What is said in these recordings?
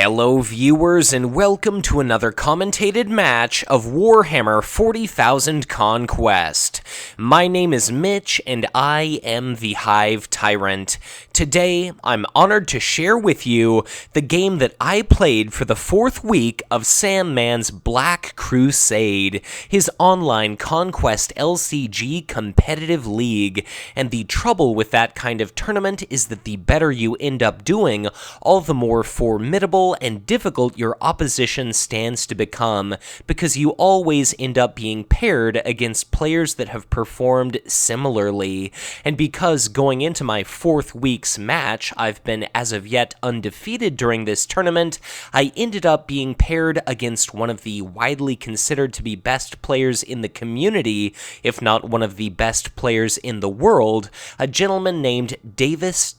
Hello viewers and welcome to another commentated match of Warhammer 40,000 Conquest. My name is Mitch and I am the Hive Tyrant. Today I'm honored to share with you the game that I played for the 4th week of Sandman's Black Crusade, his online Conquest LCG competitive league. And the trouble with that kind of tournament is that the better you end up doing, all the more formidable and difficult your opposition stands to become, because you always end up being paired against players that have performed similarly. And because going into my 4th week's match, I've been as of yet undefeated during this tournament, I ended up being paired against one of the widely considered to be best players in the community, if not one of the best players in the world, a gentleman named Davis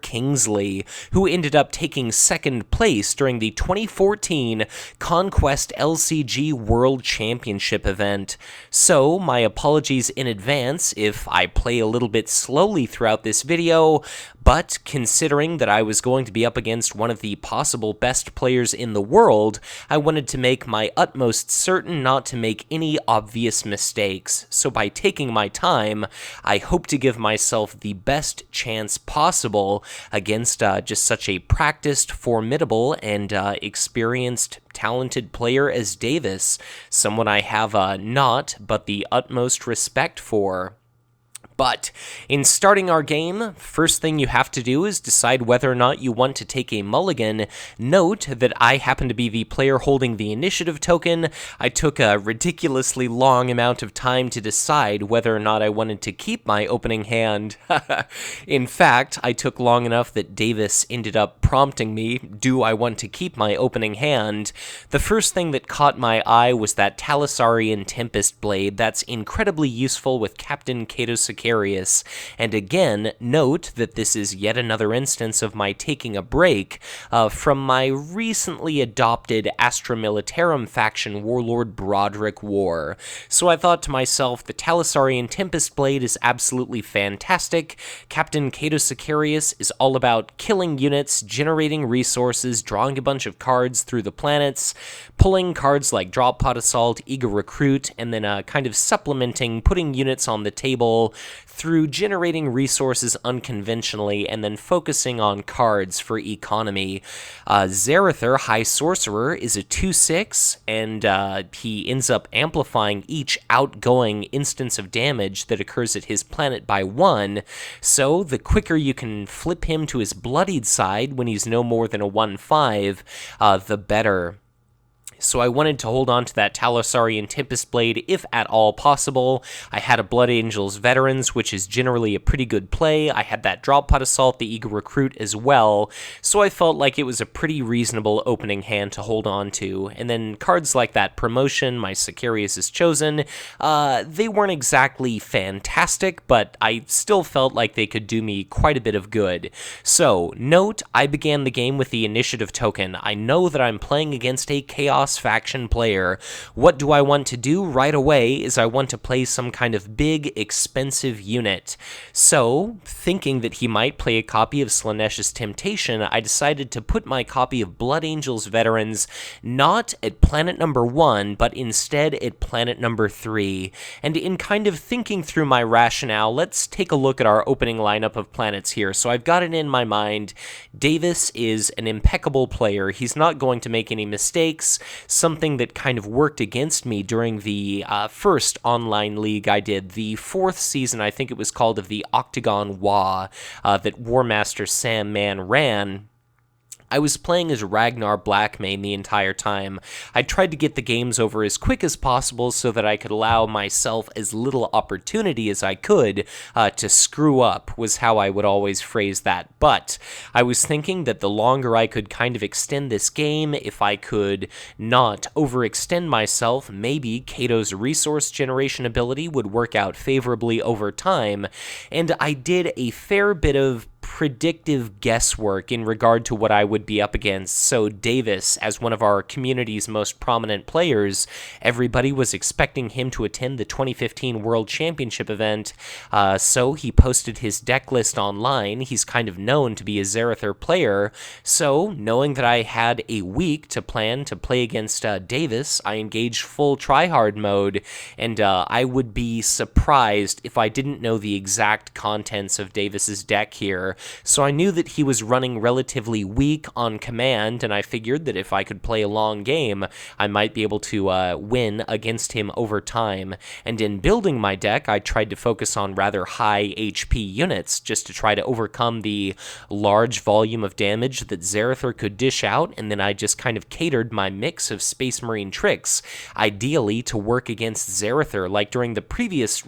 Kingsley, who ended up taking second place during the 2014 Conquest LCG World Championship event. So, my apologies in advance if I play a little bit slowly throughout this video, but considering that I was going to be up against one of the possible best players in the world, I wanted to make my utmost certain not to make any obvious mistakes. So by taking my time, I hope to give myself the best chance possible against just such a practiced, formidable, and experienced, talented player as Davis, someone I have not but the utmost respect for. But in starting our game, first thing you have to do is decide whether or not you want to take a mulligan. Note that I happen to be the player holding the initiative token. I took a ridiculously long amount of time to decide whether or not I wanted to keep my opening hand. In fact, I took long enough that Davis ended up prompting me, do I want to keep my opening hand? The first thing that caught my eye was that Talisarian Tempest Blade. That's incredibly useful with Captain Cato Sicarius. And again, note that this is yet another instance of my taking a break from my recently adopted Astra Militarum faction Warlord Broderick War. So I thought to myself, the Talisarian Tempest Blade is absolutely fantastic. Captain Cato Sicarius is all about killing units, generating resources, drawing a bunch of cards through the planets, pulling cards like Drop Pod Assault, Eager Recruit, and then kind of supplementing, putting units on the table through generating resources unconventionally and then focusing on cards for economy. Zarathur, High Sorcerer, is a 2/6, and he ends up amplifying each outgoing instance of damage that occurs at his planet by 1, so the quicker you can flip him to his bloodied side when he's no more than a 1/5, the better. So I wanted to hold on to that Talisarian Tempest Blade if at all possible. I had a Blood Angels Veterans, which is generally a pretty good play. I had that Drop Pod Assault, the Eager Recruit as well, so I felt like it was a pretty reasonable opening hand to hold on to. And then cards like that Promotion, my Sicarius is Chosen, they weren't exactly fantastic, but I still felt like they could do me quite a bit of good. So, note, I began the game with the initiative token. I know that I'm playing against a Chaos faction player. What do I want to do right away is I want to play some kind of big, expensive unit. So, thinking that he might play a copy of Slaanesh's Temptation, I decided to put my copy of Blood Angels Veterans not at planet number 1, but instead at planet number 3. And in kind of thinking through my rationale, let's take a look at our opening lineup of planets here. So I've got it in my mind. Davis is an impeccable player. He's not going to make any mistakes. Something that kind of worked against me during the first online league I did, the 4th season, I think it was called, of the Octagon WA that Warmaster Sam Mann ran. I was playing as Ragnar Blackmane the entire time. I tried to get the games over as quick as possible so that I could allow myself as little opportunity as I could to screw up, was how I would always phrase that. But I was thinking that the longer I could kind of extend this game, if I could not overextend myself, maybe Cato's resource generation ability would work out favorably over time. And I did a fair bit of predictive guesswork in regard to what I would be up against. So Davis, as one of our community's most prominent players, everybody was expecting him to attend the 2015 World Championship event, so he posted his deck list online. He's kind of known to be a Zarathur player, so knowing that I had a week to plan to play against Davis, I engaged full tryhard mode, and I would be surprised if I didn't know the exact contents of Davis's deck here. So I knew that he was running relatively weak on command, and I figured that if I could play a long game, I might be able to win against him over time. And in building my deck, I tried to focus on rather high HP units just to try to overcome the large volume of damage that Zarathur could dish out, and then I just kind of catered my mix of Space Marine tricks, ideally to work against Zarathur. Like during the previous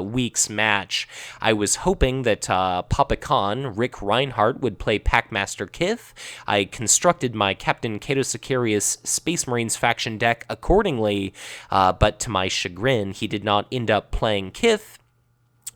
week's match, I was hoping that Papa Khan, Rick Reinhardt, would play Packmaster Kith. I constructed my Captain Cato Sicarius Space Marines faction deck accordingly, but to my chagrin, he did not end up playing Kith.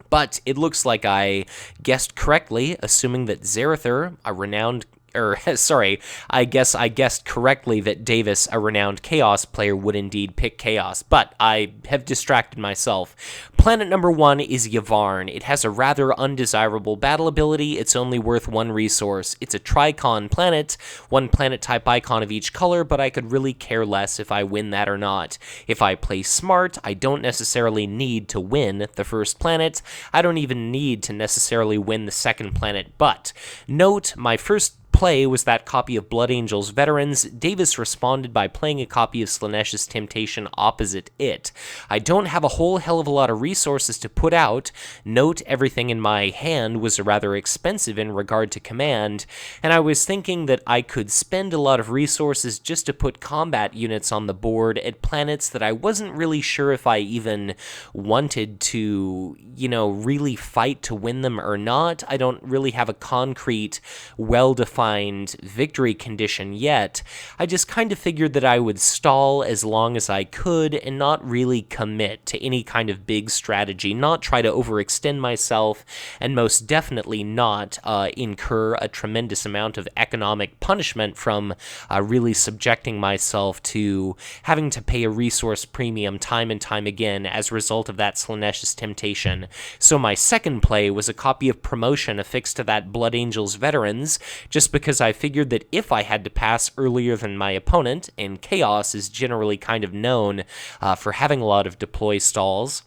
But it looks like I guessed correctly, assuming that Zarathur, a renowned I guessed correctly that Davis, a renowned Chaos player, would indeed pick Chaos, but I have distracted myself. Planet number 1 is Yavvarn. It has a rather undesirable battle ability. It's only worth 1 resource. It's a Tricon planet, 1 planet type icon of each color, but I could really care less if I win that or not. If I play smart, I don't necessarily need to win the first planet. I don't even need to necessarily win the second planet, but note my first play was that copy of Blood Angels Veterans. Davis responded by playing a copy of Slaaneish's Temptation opposite it. I don't have a whole hell of a lot of resources to put out. Note everything in my hand was rather expensive in regard to command, and I was thinking that I could spend a lot of resources just to put combat units on the board at planets that I wasn't really sure if I even wanted to, really fight to win them or not. I don't really have a concrete, well-defined victory condition yet. I just kind of figured that I would stall as long as I could and not really commit to any kind of big strategy, not try to overextend myself, and most definitely not incur a tremendous amount of economic punishment from really subjecting myself to having to pay a resource premium time and time again as a result of that Slaaneish's Temptation. So my second play was a copy of Promotion affixed to that Blood Angels Veterans, just because I figured that if I had to pass earlier than my opponent, and Chaos is generally kind of known for having a lot of deploy stalls,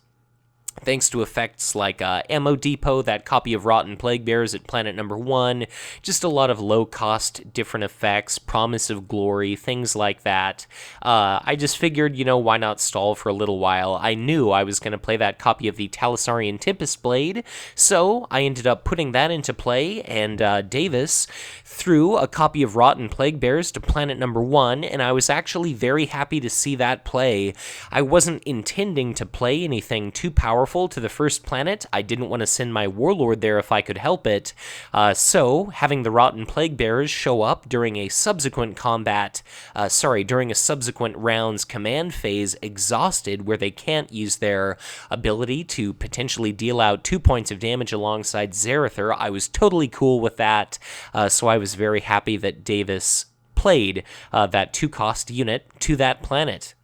thanks to effects like Ammo Depot, that copy of Rotten Plague Bears at Planet number 1, just a lot of low-cost different effects, Promise of Glory, things like that. I just figured, why not stall for a little while? I knew I was going to play that copy of the Talisarian Tempest Blade, so I ended up putting that into play, and Davis threw a copy of Rotten Plague Bears to Planet number 1, and I was actually very happy to see that play. I wasn't intending to play anything too powerful to the first planet. I didn't want to send my Warlord there if I could help it, so having the Rotten Plague Bearers show up during a subsequent during a subsequent round's command phase exhausted, where they can't use their ability to potentially deal out 2 points of damage alongside Zarathur, I was totally cool with that, so I was very happy that Davis played that 2-cost unit to that planet.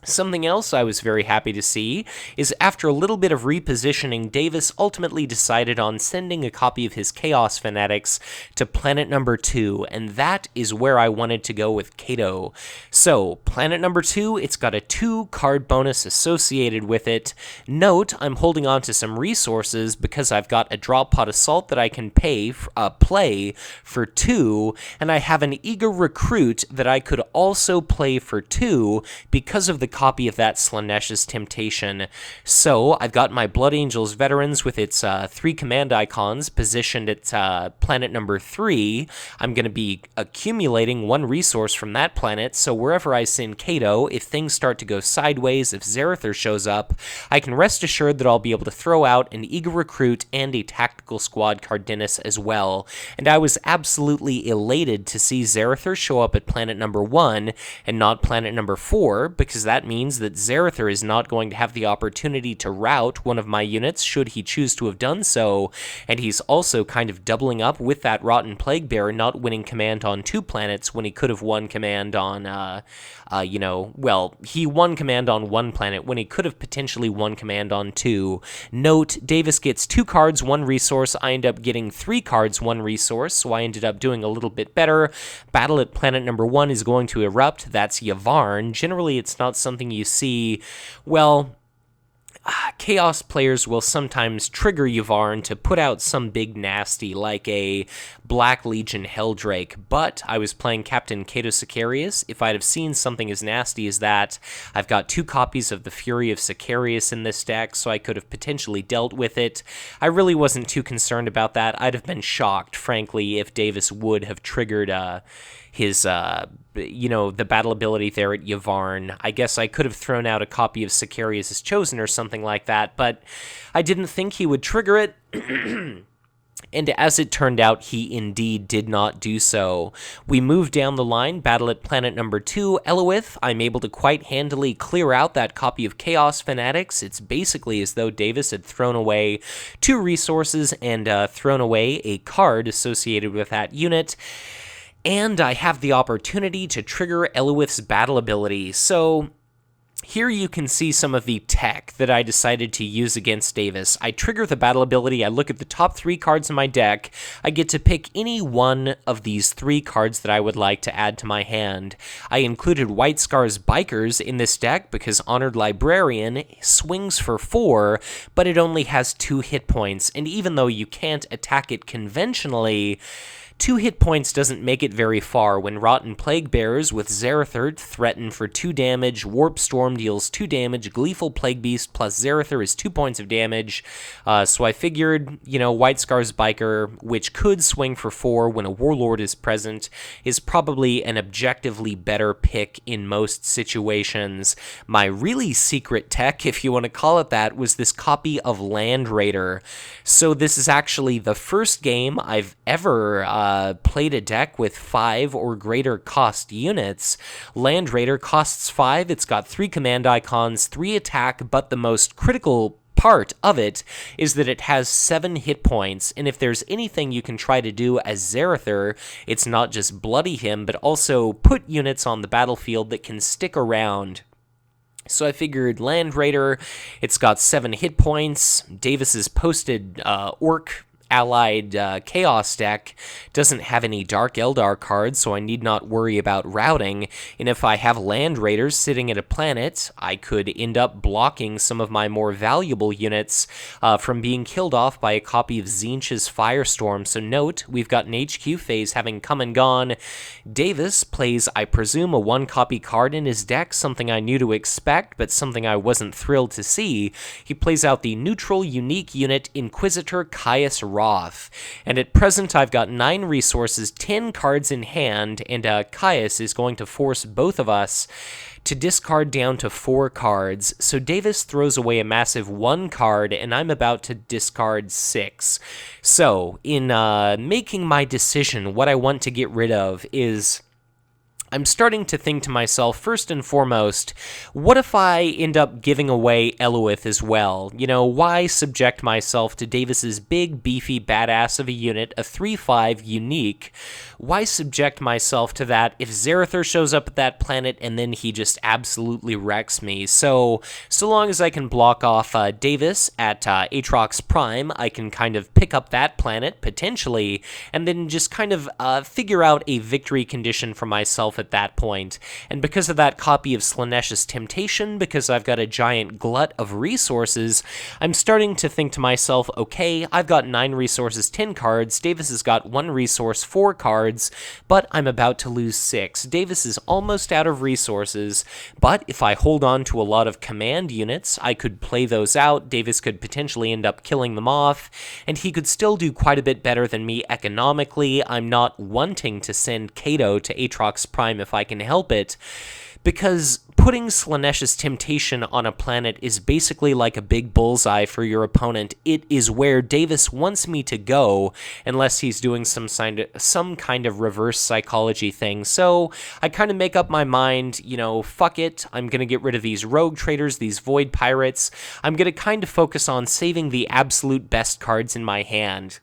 Something else I was very happy to see is after a little bit of repositioning, Davis ultimately decided on sending a copy of his Chaos Fanatics to Planet number 2, and that is where I wanted to go with Cato. So, Planet number 2, it's got a 2-card bonus associated with it. Note, I'm holding on to some resources because I've got a Drop Pod Assault that I can play for 2, and I have an Eager Recruit that I could also play for 2 because of the copy of that Slaaneish's Temptation. So I've got my Blood Angels Veterans with its 3 command icons positioned at planet number 3. I'm going to be accumulating 1 resource from that planet, so wherever I send Cato, if things start to go sideways, if Zarathur shows up, I can rest assured that I'll be able to throw out an Eager Recruit and a Tactical Squad Cardenas as well. And I was absolutely elated to see Zarathur show up at planet number 1 and not planet number 4, because that that means that Zarathur is not going to have the opportunity to rout one of my units should he choose to have done so, and he's also kind of doubling up with that Rotten Plaguebearer, not winning command on 2 planets when he could have won command on, he won command on 1 planet when he could have potentially won command on 2. Note, Davis gets 2 cards, 1 resource. I end up getting 3 cards, 1 resource, so I ended up doing a little bit better. Battle at planet number 1 is going to erupt. That's Yavvarn. Generally, it's not something you see, well, Chaos players will sometimes trigger Yavvarn to put out some big nasty, like a Black Legion Helldrake, but I was playing Captain Cato Sicarius. If I'd have seen something as nasty as that, I've got 2 copies of the Fury of Sicarius in this deck, so I could have potentially dealt with it. I really wasn't too concerned about that. I'd have been shocked, frankly, if Davis would have triggered his, the battle ability there at Yavvarn. I guess I could have thrown out a copy of Sicarius' Chosen or something like that, but I didn't think he would trigger it. And as it turned out, he indeed did not do so. We moved down the line, battle at planet number 2, Elowith. I'm able to quite handily clear out that copy of Chaos Fanatics. It's basically as though Davis had thrown away 2 resources and thrown away a card associated with that unit. And I have the opportunity to trigger Elowith's battle ability. So here you can see some of the tech that I decided to use against Davis. I trigger the battle ability, I look at the top 3 cards in my deck, I get to pick any one of these 3 cards that I would like to add to my hand. I included White Scar's Bikers in this deck because Honored Librarian swings for 4, but it only has 2 hit points, and even though you can't attack it conventionally, 2 hit points doesn't make it very far when Rotten Plaguebearers with Zarathur threaten for 2 damage, Warp Storm deals 2 damage, Gleeful Plague Beast plus Zarathur is 2 points of damage, so I figured, White Scar's Biker, which could swing for 4 when a Warlord is present, is probably an objectively better pick in most situations. My really secret tech, if you want to call it that, was this copy of Land Raider. So this is actually the first game I've ever played a deck with 5 or greater cost units. Land Raider costs 5, it's got 3 command icons, 3 attack, but the most critical part of it is that it has 7 hit points, and if there's anything you can try to do as Zarathur, it's not just bloody him, but also put units on the battlefield that can stick around. So I figured Land Raider, it's got 7 hit points, Davis's posted Orc allied Chaos deck doesn't have any Dark Eldar cards, so I need not worry about routing, and if I have Land Raiders sitting at a planet, I could end up blocking some of my more valuable units from being killed off by a copy of Tzeentch's Firestorm. So note, we've got an HQ phase having come and gone. Davis plays, I presume, a 1-copy card in his deck, something I knew to expect, but something I wasn't thrilled to see. He plays out the neutral, unique unit Inquisitor Caius Roth, and at present I've got 9 resources, 10 cards in hand, and Caius is going to force both of us to discard down to 4 cards, so Davis throws away a massive 1 card, and I'm about to discard 6. So, in making my decision, what I want to get rid of is, I'm starting to think to myself, first and foremost, what if I end up giving away Elowith as well? Why subject myself to Davis's big, beefy, badass of a unit, a 3/5 unique? Why subject myself to that if Zarathur shows up at that planet and then he just absolutely wrecks me? So long as I can block off Davis at Aatrox Prime, I can kind of pick up that planet, potentially, and then just kind of figure out a victory condition for myself at that point. And because of that copy of Slaaneash's Temptation, because I've got a giant glut of resources, I'm starting to think to myself, okay, I've got 9 resources, 10 cards, Davis has got 1 resource, 4 cards, but I'm about to lose 6. Davis is almost out of resources, but if I hold on to a lot of command units, I could play those out, Davis could potentially end up killing them off, and he could still do quite a bit better than me economically. I'm not wanting to send Cato to Aatrox Prime if I can help it, because putting Slaaneish's Temptation on a planet is basically like a big bullseye for your opponent. It is where Davis wants me to go, unless he's doing some kind of reverse psychology thing. So I kind of make up my mind, fuck it, I'm going to get rid of these rogue traders, these void pirates. I'm going to kind of focus on saving the absolute best cards in my hand.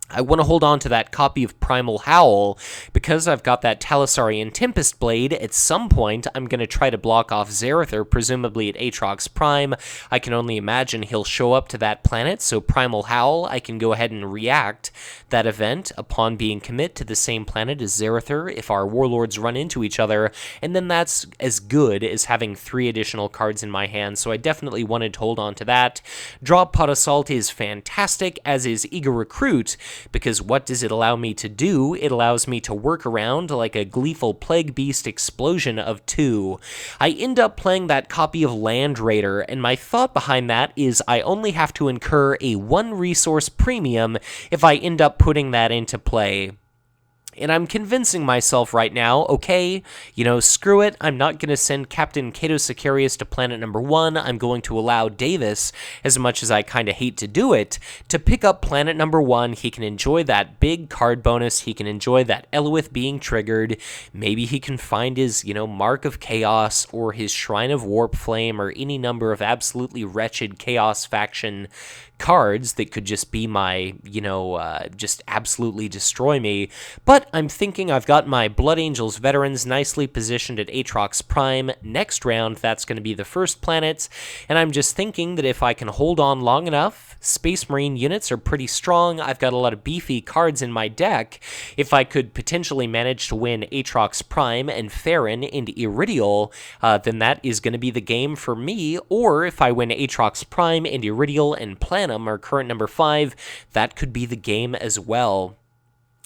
I want to hold on to that copy of Primal Howl, because I've got that Talisarian Tempest Blade. At some point, I'm going to try to block off Zarathur, presumably at Aatrox Prime. I can only imagine he'll show up to that planet, so Primal Howl, I can go ahead and react that event upon being commit to the same planet as Zarathur if our warlords run into each other, and then that's as good as having 3 additional cards in my hand, so I definitely wanted to hold on to that. Drop Pot Assault is fantastic, as is Eager Recruit, because what does it allow me to do? It allows me to work around like a gleeful Plague Beast explosion of 2. I end up playing that copy of Land Raider, and my thought behind that is I only have to incur a 1 resource premium if I end up putting that into play. And I'm convincing myself right now, okay, screw it, I'm not going to send Captain Cato Sicarius to planet number 1, I'm going to allow Davis, as much as I kind of hate to do it, to pick up planet number 1, he can enjoy that big card bonus, he can enjoy that Elwith being triggered, maybe he can find his, Mark of Chaos, or his Shrine of Warp Flame, or any number of absolutely wretched Chaos faction cards that could just be my, just absolutely destroy me. But I'm thinking I've got my Blood Angels veterans nicely positioned at Aatrox Prime. Next round, that's going to be the first planet, and I'm just thinking that if I can hold on long enough, Space Marine units are pretty strong, I've got a lot of beefy cards in my deck. If I could potentially manage to win Aatrox Prime and Farron into Iridial, then that is going to be the game for me. Or if I win Aatrox Prime and Iridial and Planum, our current number 5, that could be the game as well.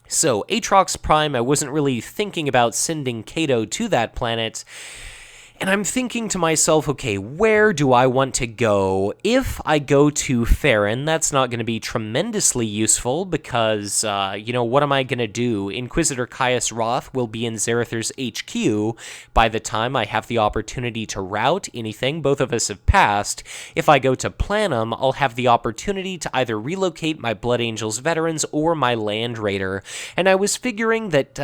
So, Aatrox Prime, I wasn't really thinking about sending Cato to that planet, and I'm thinking to myself, okay, where do I want to go? If I go to Farron, that's not going to be tremendously useful because, what am I going to do? Inquisitor Caius Roth will be in Zarathur's HQ by the time I have the opportunity to route anything. Both of us have passed. If I go to Planum, I'll have the opportunity to either relocate my Blood Angels veterans or my Land Raider. And I was figuring that,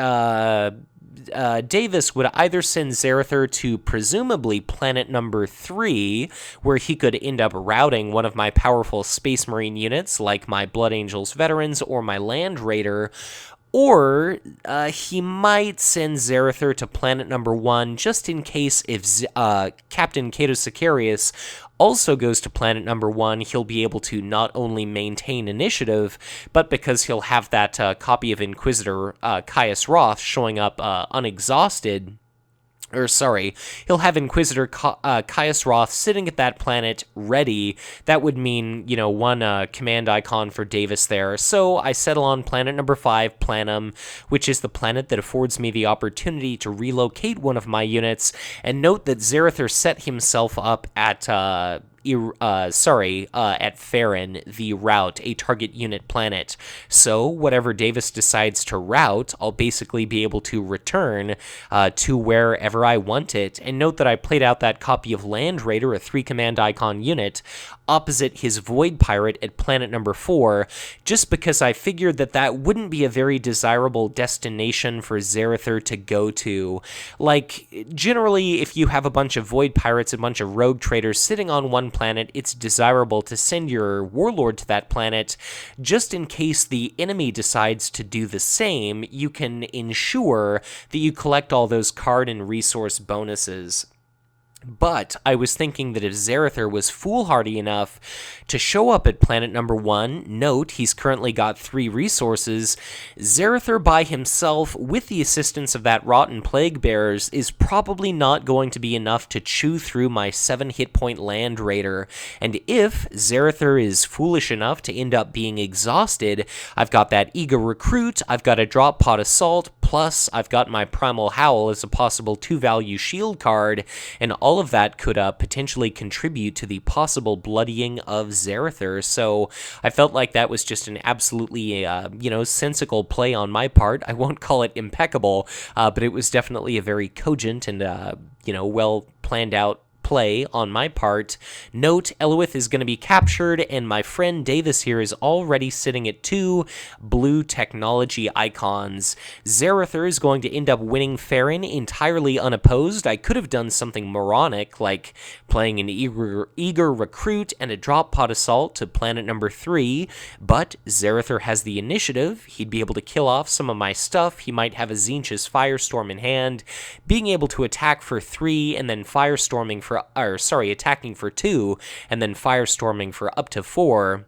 Davis would either send Zarathur to presumably planet number 3, where he could end up routing one of my powerful Space Marine units, like my Blood Angels veterans or my Land Raider, or he might send Zarathur to planet number 1 just in case if Captain Cato Sicarius also goes to planet number 1, he'll be able to not only maintain initiative, but because he'll have that copy of Inquisitor Caius Roth showing up unexhausted. He'll have Inquisitor Caius Roth sitting at that planet ready. That would mean, one command icon for Davis there. So I settle on planet number 5, Planum, which is the planet that affords me the opportunity to relocate one of my units. And note that Zarathur set himself up at at Farron, the route, a target unit planet. So whatever Davis decides to route, I'll basically be able to return to wherever I want it. And note that I played out that copy of Land Raider, a 3-command icon unit, opposite his Void Pirate at planet number 4, just because I figured that that wouldn't be a very desirable destination for Zarathur to go to. Like, generally, if you have a bunch of Void Pirates, a bunch of rogue traders sitting on one planet, it's desirable to send your warlord to that planet, just in case the enemy decides to do the same. You can ensure that you collect all those card and resource bonuses. But I was thinking that if Zarathur was foolhardy enough to show up at planet number 1, note he's currently got 3 resources, Zarathur by himself, with the assistance of that Rotten Plague Bearers, is probably not going to be enough to chew through my 7 hit point Land Raider. And if Zarathur is foolish enough to end up being exhausted, I've got that Eager Recruit, I've got a Drop Pot Assault, plus I've got my Primal Howl as a possible 2-value shield card, and all of that could potentially contribute to the possible bloodying of Zarathur. So I felt like that was just an absolutely, sensical play on my part. I won't call it impeccable, but it was definitely a very cogent and, well planned out play on my part. Note, Eloith is going to be captured, and my friend Davis here is already sitting at 2 blue technology icons. Zarathur is going to end up winning Farron entirely unopposed. I could have done something moronic, like playing an eager recruit and a drop pod assault to planet number 3, but Zarathur has the initiative. He'd be able to kill off some of my stuff. He might have a Tzeentch's Firestorm in hand. Being able to attack for 3 and then firestorming for attacking for 2 and then firestorming for up to 4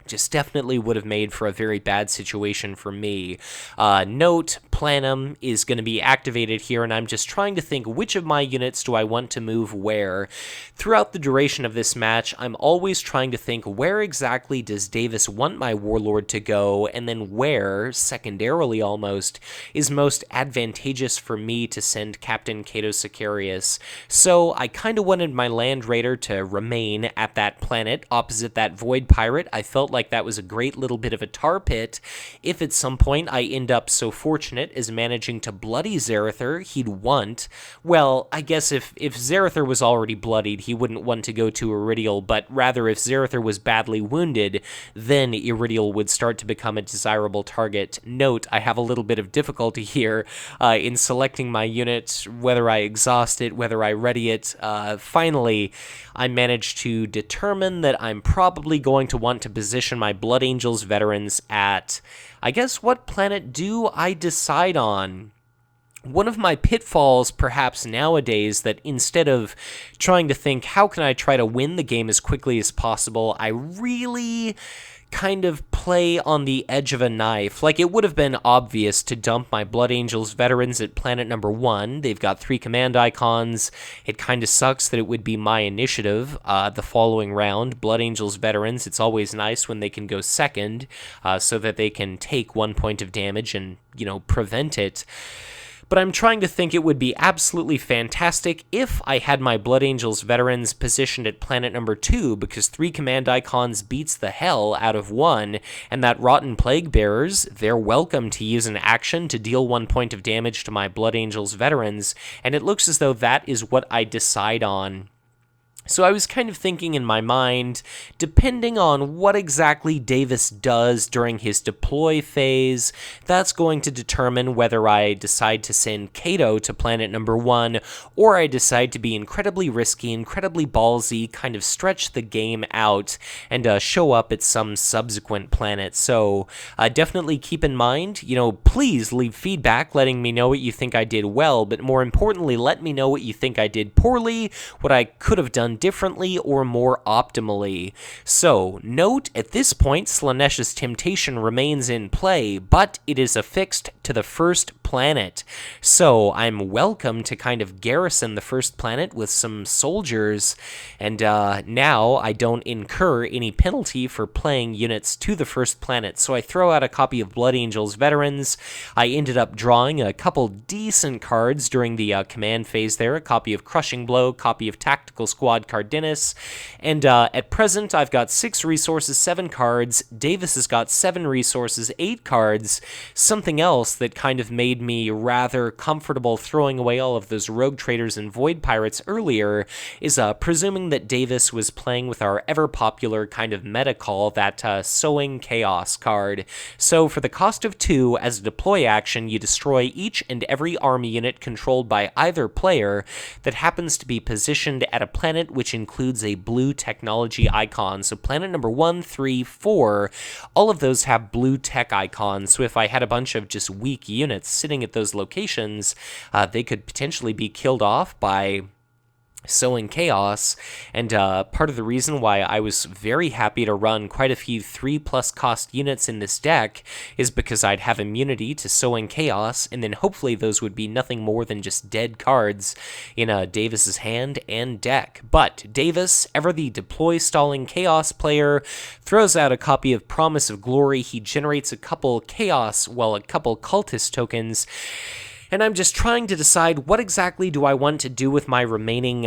just definitely would have made for a very bad situation for me. Note, Planum is going to be activated here, and I'm just trying to think which of my units do I want to move where. Throughout the duration of this match, I'm always trying to think where exactly does Davis want my Warlord to go, and then where, secondarily almost, is most advantageous for me to send Captain Cato Sicarius. So I kind of wanted my Land Raider to remain at that planet opposite that Void Pirate. I felt like that was a great little bit of a tar pit. If at some point I end up so fortunate as managing to bloody Zarathur, he'd want, well, I guess if Zarathur was already bloodied, he wouldn't want to go to Iridial, but rather if Zarathur was badly wounded, then Iridial would start to become a desirable target. Note, I have a little bit of difficulty here in selecting my unit, whether I exhaust it, whether I ready it. Finally, I managed to determine that I'm probably going to want to position my Blood Angels veterans at, I guess, what planet do I decide on? One of my pitfalls, perhaps nowadays, that instead of trying to think, how can I try to win the game as quickly as possible, I really kind of play on the edge of a knife. Like, it would have been obvious to dump my Blood Angels veterans at planet number 1. They've got 3 command icons. It kind of sucks that it would be my initiative the following round. Blood Angels veterans, it's always nice when they can go second so that they can take 1 point of damage and, prevent it. But I'm trying to think it would be absolutely fantastic if I had my Blood Angels veterans positioned at planet number 2, because 3 command icons beats the hell out of 1, and that Rotten Plague Bearers, they're welcome to use an action to deal 1 point of damage to my Blood Angels veterans, and it looks as though that is what I decide on. So I was kind of thinking in my mind, depending on what exactly Davis does during his deploy phase, that's going to determine whether I decide to send Cato to planet number 1, or I decide to be incredibly risky, incredibly ballsy, kind of stretch the game out, and show up at some subsequent planet. So definitely keep in mind, please leave feedback letting me know what you think I did well, but more importantly, let me know what you think I did poorly, what I could have done differently or more optimally. So, note, at this point, Slaanesh's Temptation remains in play, but it is affixed to the first planet. So, I'm welcome to kind of garrison the first planet with some soldiers, and now I don't incur any penalty for playing units to the first planet. So I throw out a copy of Blood Angels Veterans. I ended up drawing a couple decent cards during the command phase there, a copy of Crushing Blow, copy of Tactical Squad Cardenas, and at present I've got 6 resources, 7 cards. Davis has got 7 resources, 8 cards. Something else that kind of made me rather comfortable throwing away all of those Rogue Traders and Void Pirates earlier is presuming that Davis was playing with our ever-popular kind of meta call, that Sowing Chaos card. So for the cost of 2, as a deploy action, you destroy each and every army unit controlled by either player that happens to be positioned at a planet which includes a blue technology icon. So planet number 1, 3, 4, all of those have blue tech icons. So if I had a bunch of just weak units sitting at those locations, they could potentially be killed off by Sowing Chaos, and part of the reason why I was very happy to run quite a few 3+ cost units in this deck is because I'd have immunity to Sowing Chaos, and then hopefully those would be nothing more than just dead cards in Davis's hand and deck. But Davis, ever the deploy stalling Chaos player, throws out a copy of Promise of Glory. He generates a couple Cultist tokens, and I'm just trying to decide what exactly do I want to do with my remaining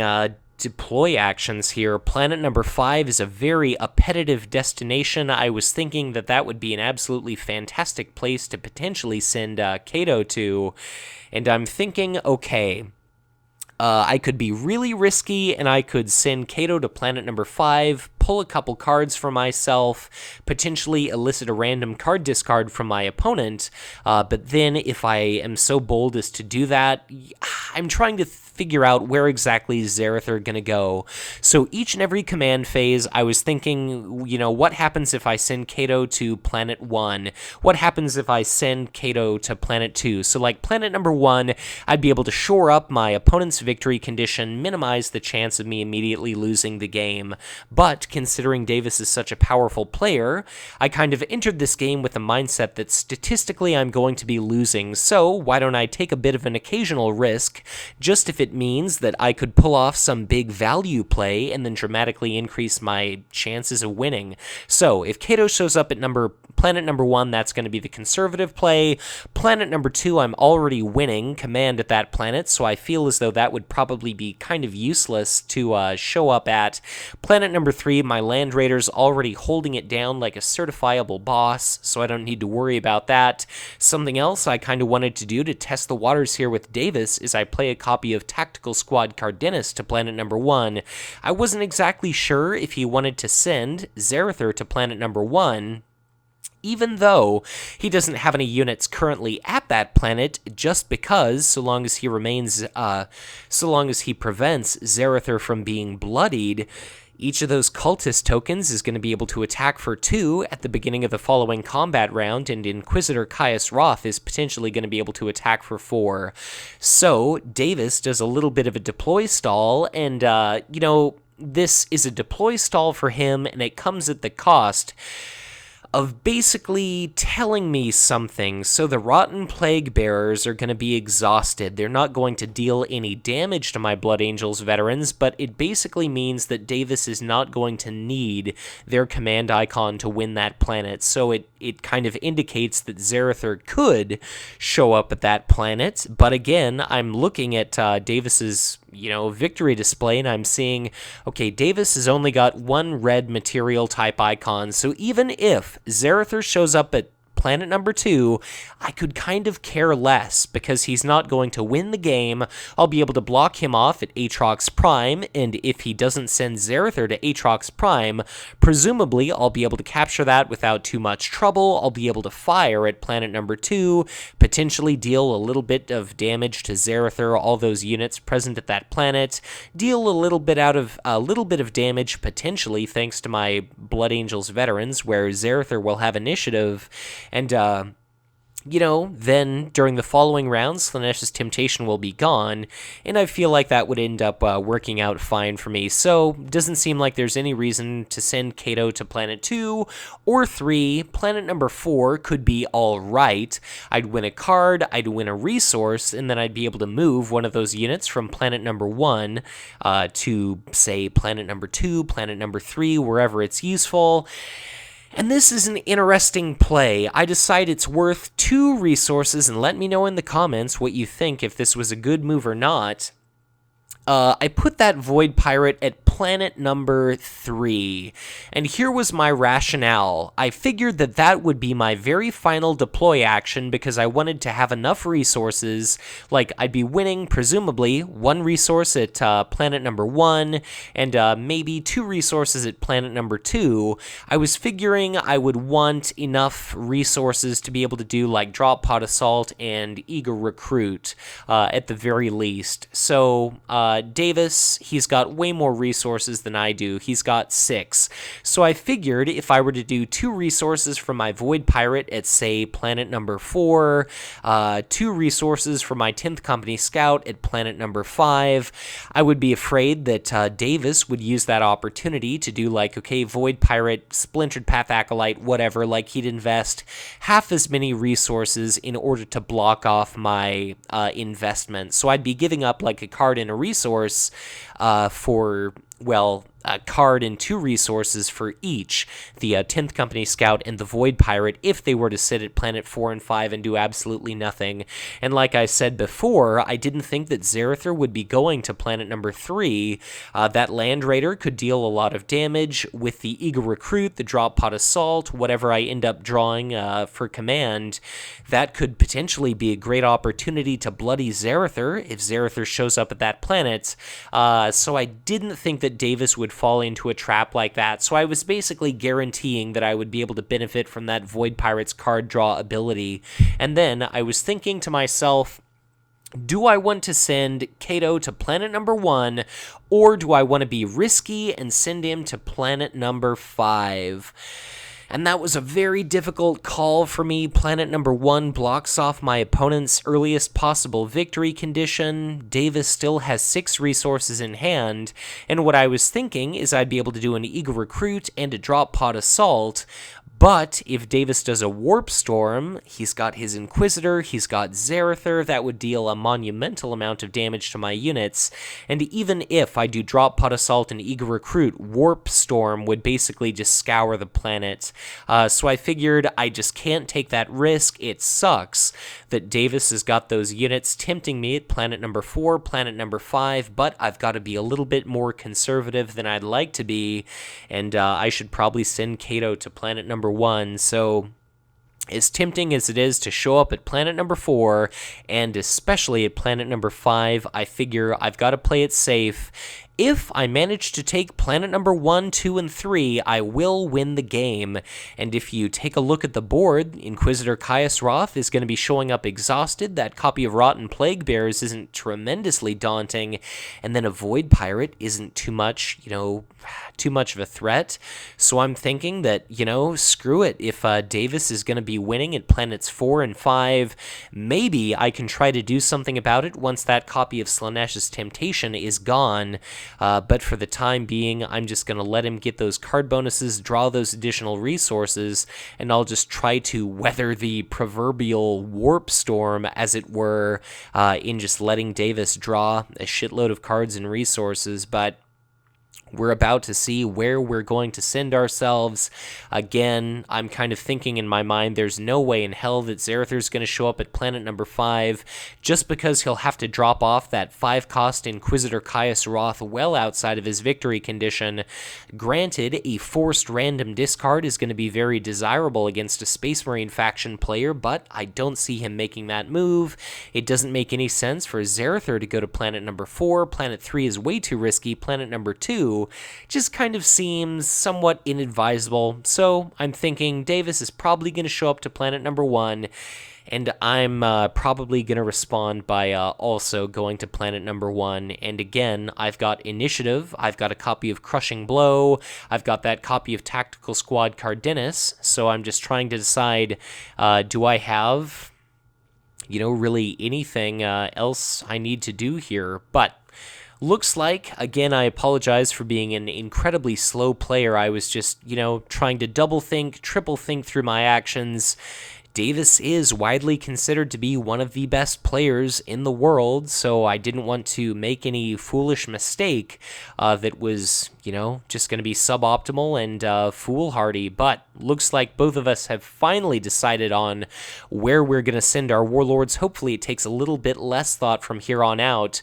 deploy actions here. Planet number 5 is a very appetitive destination. I was thinking that that would be an absolutely fantastic place to potentially send Cato to, and I'm thinking, okay, I could be really risky, and I could send Cato to planet number 5, pull a couple cards for myself, potentially elicit a random card discard from my opponent, but then if I am so bold as to do that, I'm trying to figure out where exactly is Zarathur going to go. So each and every command phase, I was thinking, what happens if I send Cato to planet 1? What happens if I send Cato to planet 2? So like planet number 1, I'd be able to shore up my opponent's victory condition, minimize the chance of me immediately losing the game. But considering Davis is such a powerful player, I kind of entered this game with the mindset that statistically I'm going to be losing, so why don't I take a bit of an occasional risk, just if it means that I could pull off some big value play and then dramatically increase my chances of winning. So if Cato shows up at planet number 1, that's going to be the conservative play. Planet number 2, I'm already winning command at that planet, so I feel as though that would probably be kind of useless to show up at. Planet number 3, my Land Raider's already holding it down like a certifiable boss, so I don't need to worry about that. Something else I kind of wanted to do to test the waters here with Davis is I play a copy of Tactical Squad Cardenas to planet number 1. I wasn't exactly sure if he wanted to send Zarathur to planet number 1, even though he doesn't have any units currently at that planet, just because, so long as he prevents Zarathur from being bloodied, each of those cultist tokens is going to be able to attack for 2 at the beginning of the following combat round, and Inquisitor Caius Roth is potentially going to be able to attack for 4. So Davis does a little bit of a deploy stall, and, this is a deploy stall for him, and it comes at the cost of basically telling me something. So the Rotten Plague Bearers are going to be exhausted. They're not going to deal any damage to my Blood Angels veterans, but it basically means that Davis is not going to need their command icon to win that planet. So it kind of indicates that Zarathur could show up at that planet. But again, I'm looking at Davis's victory display, and I'm seeing, okay, Davis has only got 1 red material type icon, so even if Zarathur shows up at planet number 2, I could kind of care less, because he's not going to win the game. I'll be able to block him off at Aatrox Prime, and if he doesn't send Zarathur to Aatrox Prime, presumably I'll be able to capture that without too much trouble. I'll be able to fire at planet number 2, potentially deal a little bit of damage to Zarathur, all those units present at that planet, deal a little bit of damage potentially thanks to my Blood Angels veterans, where Zarathur will have initiative. And, then during the following rounds, Slaaneash's Temptation will be gone, and I feel like that would end up working out fine for me. So, doesn't seem like there's any reason to send Cato to planet 2 or 3. Planet number 4 could be alright. I'd win a card, I'd win a resource, and then I'd be able to move one of those units from planet number 1 to, say, planet number 2, planet number 3, wherever it's useful. And this is an interesting play. I decide it's worth 2 resources, and let me know in the comments what you think, if this was a good move or not. I put that Void Pirate at planet number 3, and here was my rationale. I figured that that would be my very final deploy action because I wanted to have enough resources, like I'd be winning, presumably, 1 resource at planet number 1, and maybe 2 resources at planet number 2. I was figuring I would want enough resources to be able to do like Drop Pod Assault and Eager Recruit at the very least. So, Davis, he's got way more resources than I do. He's got 6. So I figured if I were to do 2 resources from my Void Pirate at, say, planet number 4, 2 resources for my 10th Company Scout at planet number 5, I would be afraid that Davis would use that opportunity to do, like, okay, Void Pirate, Splintered Path Acolyte, whatever, like he'd invest half as many resources in order to block off my investment. So I'd be giving up, like, a card and a resource for, well, a card and 2 resources for each, the 10th Company Scout and the Void Pirate, if they were to sit at planet 4 and 5 and do absolutely nothing. And like I said before, I didn't think that Zarathur would be going to planet number 3. That Land Raider could deal a lot of damage with the Eager Recruit, the Drop Pod Assault, whatever I end up drawing for command. That could potentially be a great opportunity to bloody Zarathur if Zarathur shows up at that planet. So I didn't think that Davis would fall into a trap like that, so I was basically guaranteeing that I would be able to benefit from that Void Pirate's card draw ability. And then I was thinking to myself, do I want to send Cato to planet number 1, or do I want to be risky and send him to planet number 5? And that was a very difficult call for me. Planet number 1 blocks off my opponent's earliest possible victory condition. Davis still has 6 resources in hand, and what I was thinking is I'd be able to do an Eager Recruit and a Drop Pod Assault. But if Davis does a Warp Storm, he's got his Inquisitor, he's got Zarathur, that would deal a monumental amount of damage to my units, and even if I do Drop Pod Assault and Eager Recruit, Warp Storm would basically just scour the planet. So I figured I just can't take that risk. It sucks that Davis has got those units tempting me at planet number 4, planet number 5, but I've got to be a little bit more conservative than I'd like to be, and I should probably send Cato to planet number 1. So as tempting as it is to show up at planet number 4, and especially at planet number 5, I figure I've got to play it safe. If I manage to take planet number 1, 2, and 3, I will win the game. And if you take a look at the board, Inquisitor Chaos Roth is going to be showing up exhausted. That copy of Rotten Plague Bears isn't tremendously daunting. And then a Void Pirate isn't too much, too much of a threat. So I'm thinking that, screw it. If Davis is going to be winning at planets 4 and 5, maybe I can try to do something about it once that copy of Slaaneash's Temptation is gone. But for the time being, I'm just going to let him get those card bonuses, draw those additional resources, and I'll just try to weather the proverbial warp storm, as it were, in just letting Davis draw a shitload of cards and resources. But we're about to see where we're going to send ourselves. Again, I'm kind of thinking in my mind, there's no way in hell that Zarathur's going to show up at planet number 5, just because he'll have to drop off that 5-cost Inquisitor Chaos Roth well outside of his victory condition. Granted, a forced random discard is going to be very desirable against a Space Marine faction player, but I don't see him making that move. It doesn't make any sense for Zarathur to go to planet number 4. Planet 3 is way too risky. Planet number 2 just kind of seems somewhat inadvisable. So I'm thinking Davis is probably going to show up to planet number 1, and I'm probably going to respond by also going to planet number 1. And again, I've got Initiative, I've got a copy of Crushing Blow, I've got that copy of Tactical Squad Cardenas, so I'm just trying to decide, do I have, really anything else I need to do here? But looks like, again, I apologize for being an incredibly slow player. I was just, trying to double think, triple think through my actions. Davis is widely considered to be one of the best players in the world, so I didn't want to make any foolish mistake that was, just going to be suboptimal and foolhardy. But looks like both of us have finally decided on where we're going to send our warlords. Hopefully it takes a little bit less thought from here on out.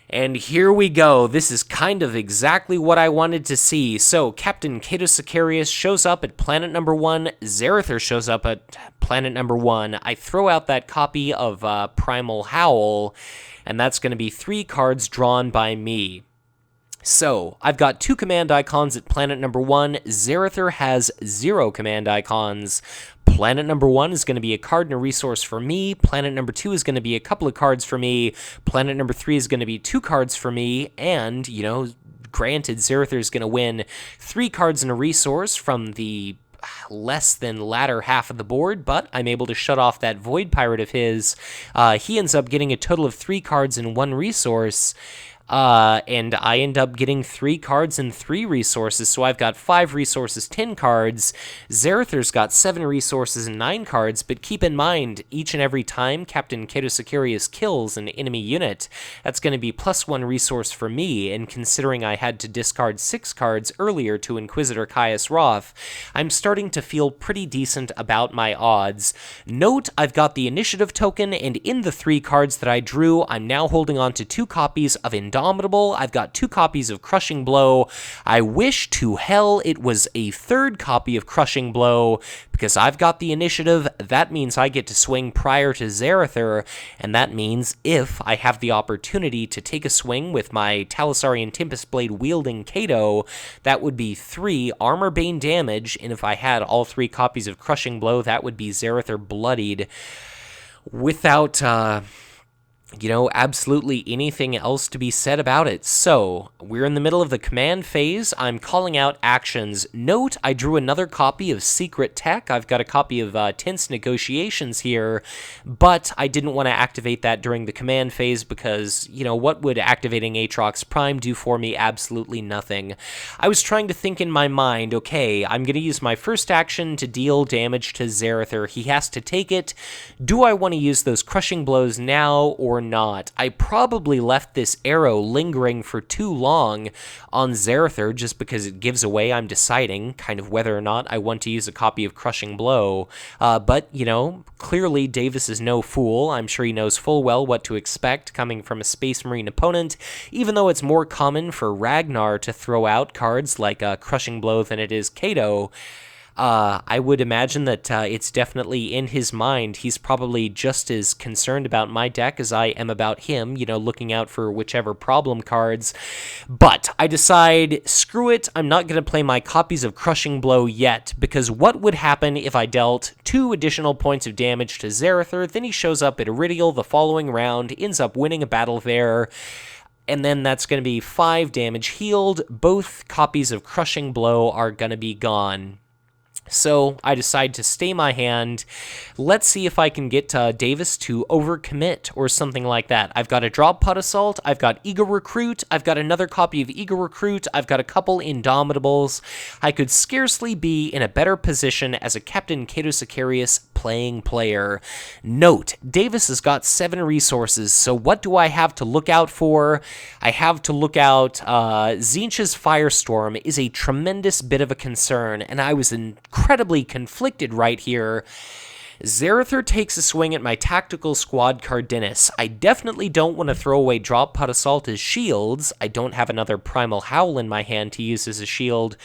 And here we go. This is kind of exactly what I wanted to see. So, Captain Cato Sicarius shows up at planet number 1. Zarathur shows up at planet number 1. I throw out that copy of Primal Howl, and that's going to be 3 cards drawn by me. So, I've got 2 command icons at planet number 1. Zarathur has 0 command icons. Planet number 1 is going to be a card and a resource for me. Planet number 2 is going to be a couple of cards for me. Planet number 3 is going to be 2 cards for me. And, granted, Zarathur is going to win 3 cards and a resource from the less than latter half of the board, but I'm able to shut off that Void Pirate of his. He ends up getting a total of 3 cards and 1 resource. And I end up getting 3 cards and 3 resources, so I've got 5 resources, 10 cards. Zarathur's got 7 resources and 9 cards, but keep in mind, each and every time Captain Cato Sicarius kills an enemy unit, that's going to be +1 resource for me, and considering I had to discard 6 cards earlier to Inquisitor Caius Roth, I'm starting to feel pretty decent about my odds. Note, I've got the initiative token, and in the 3 cards that I drew, I'm now holding on to 2 copies of Indomitable. I've got 2 copies of Crushing Blow. I wish to hell it was a 3rd copy of Crushing Blow, because I've got the initiative. That means I get to swing prior to Zarathur, and that means if I have the opportunity to take a swing with my Talisarian Tempest Blade wielding Cato, that would be 3 Armor Bane damage, and if I had all 3 copies of Crushing Blow, that would be Zarathur bloodied without absolutely anything else to be said about it. So, we're in the middle of the command phase. I'm calling out actions. Note, I drew another copy of Secret Tech. I've got a copy of Tense Negotiations here, but I didn't want to activate that during the command phase because, what would activating Aatrox Prime do for me? Absolutely nothing. I was trying to think in my mind, okay, I'm going to use my first action to deal damage to Zarathur. He has to take it. Do I want to use those Crushing Blows now or not? I probably left this arrow lingering for too long on Zarathur just because it gives away I'm deciding kind of whether or not I want to use a copy of Crushing Blow. But, clearly Davis is no fool. I'm sure he knows full well what to expect coming from a Space Marine opponent, even though it's more common for Ragnar to throw out cards like Crushing Blow than it is Cato. I would imagine that it's definitely in his mind. He's probably just as concerned about my deck as I am about him, looking out for whichever problem cards. But I decide, screw it, I'm not going to play my copies of Crushing Blow yet, because what would happen if I dealt 2 additional points of damage to Zarathur, then he shows up at Iridial the following round, ends up winning a battle there, and then that's going to be 5 damage healed. Both copies of Crushing Blow are going to be gone. So I decide to stay my hand. Let's see if I can get Davis to overcommit or something like that. I've got a Drop Pod Assault, I've got Eager Recruit, I've got another copy of Eager Recruit, I've got a couple Indomitables. I could scarcely be in a better position as a Captain Cato Sicarius playing player. Note, Davis has got 7 resources, so what do I have to look out for? I have to look out, Tzeentch's Firestorm is a tremendous bit of a concern, and I was incredibly conflicted right here. Zarathur takes a swing at my Tactical Squad Cardenas. I definitely don't want to throw away Drop Pod Assault as shields. I don't have another Primal Howl in my hand to use as a shield.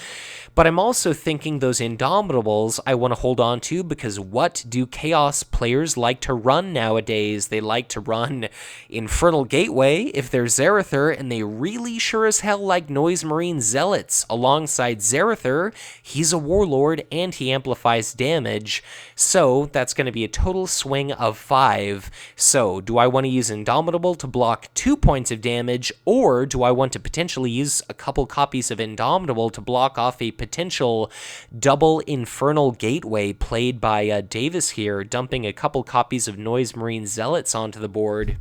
But I'm also thinking those Indomitables I want to hold on to, because what do Chaos players like to run nowadays? They like to run Infernal Gateway if they're Zarathur, and they really sure as hell like Noise Marine Zealots. Alongside Zarathur, he's a Warlord and he amplifies damage, so that's going to be a total swing of 5. So, do I want to use Indomitable to block 2 points of damage, or do I want to potentially use a couple copies of Indomitable to block off a potential double Infernal Gateway played by Davis here, dumping a couple copies of Noise Marine Zealots onto the board?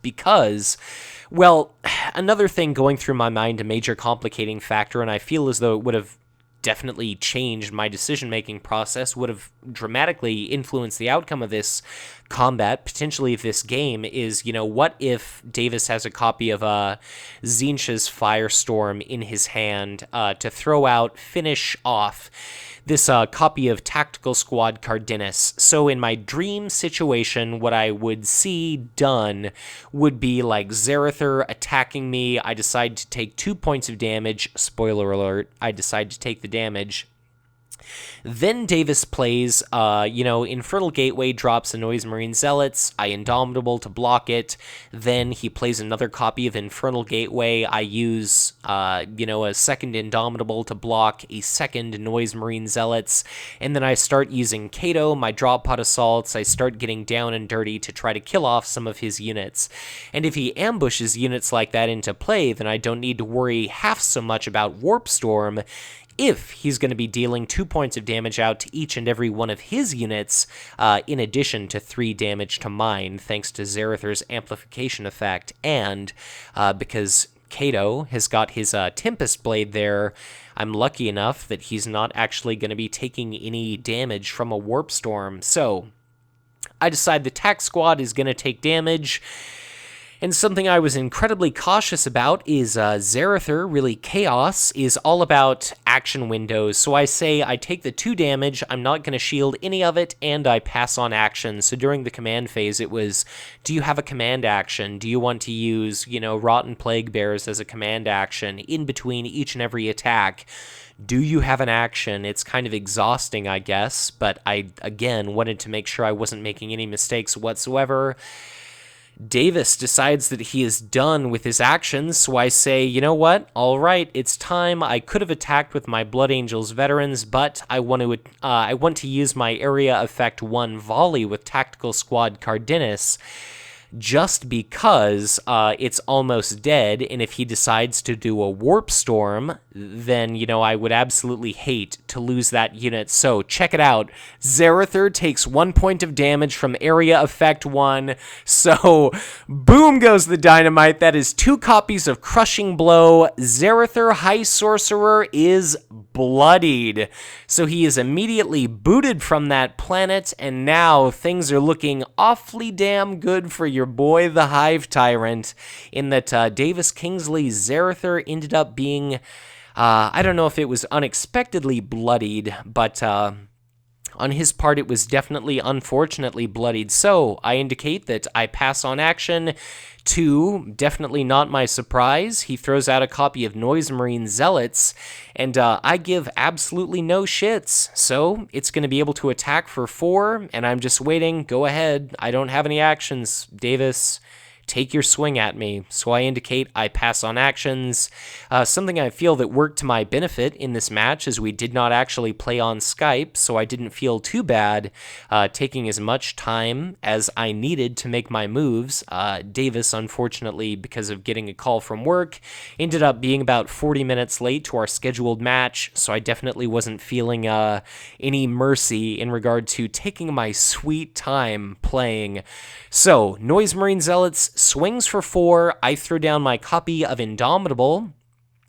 Because, well, another thing going through my mind, a major complicating factor, and I feel as though it would have definitely changed my decision-making process, would have dramatically influenced the outcome of this combat, potentially of this game, is, what if Davis has a copy of Tzeentch's Firestorm in his hand to throw out, finish off this copy of Tactical Squad Cardenas. So in my dream situation, what I would see done would be like Zarathur attacking me. I decide to take 2 points of damage. Spoiler alert, I decide to take the damage. Then Davis plays, Infernal Gateway drops a Noise Marine Zealots. I Indomitable to block it. Then he plays another copy of Infernal Gateway. I use, a second Indomitable to block a second Noise Marine Zealots. And then I start using Cato, my Drop Pod Assaults. I start getting down and dirty to try to kill off some of his units. And if he ambushes units like that into play, then I don't need to worry half so much about Warp Storm, if he's going to be dealing 2 points of damage out to each and every one of his units, in addition to 3 damage to mine, thanks to Zarathur's amplification effect, and because Cato has got his Tempest Blade there, I'm lucky enough that he's not actually going to be taking any damage from a Warp Storm. So I decide the Tac Squad is going to take damage. And something I was incredibly cautious about is Zarathur, really Chaos, is all about action windows. So I say I take the 2 damage, I'm not going to shield any of it, and I pass on action. So during the command phase, it was, do you have a command action? Do you want to use, Rotten Plague Bears as a command action in between each and every attack? Do you have an action? It's kind of exhausting, I guess, but I, again, wanted to make sure I wasn't making any mistakes whatsoever. Davis decides that he is done with his actions, so I say, you know what? All right, it's time. I could have attacked with my Blood Angels veterans, but I want to use my Area Effect 1 volley with Tactical Squad Cardenas, just because it's almost dead, and if he decides to do a Warp Storm, then, I would absolutely hate to lose that unit. So, check it out. Zarathur takes 1 point of damage from Area Effect 1, so boom goes the dynamite. That is 2 copies of Crushing Blow. Zarathur, High Sorcerer, is bloodied. So he is immediately booted from that planet, and now things are looking awfully damn good for your boy, the Hive Tyrant, in that Davis Kingsley's Zarathur ended up being, I don't know if it was unexpectedly bloodied, but on his part, it was definitely unfortunately bloodied. So I indicate that I pass on action. 2, definitely not my surprise. He throws out a copy of Noise Marine Zealots, and I give absolutely no shits. So it's going to be able to attack for 4, and I'm just waiting. Go ahead. I don't have any actions, Davis. Take your swing at me. So I indicate I pass on actions. Something I feel that worked to my benefit in this match is we did not actually play on Skype, so I didn't feel too bad taking as much time as I needed to make my moves. Davis, unfortunately, because of getting a call from work, ended up being about 40 minutes late to our scheduled match, so I definitely wasn't feeling any mercy in regard to taking my sweet time playing. So, Noise Marine Zealots swings for 4. I throw down my copy of Indomitable.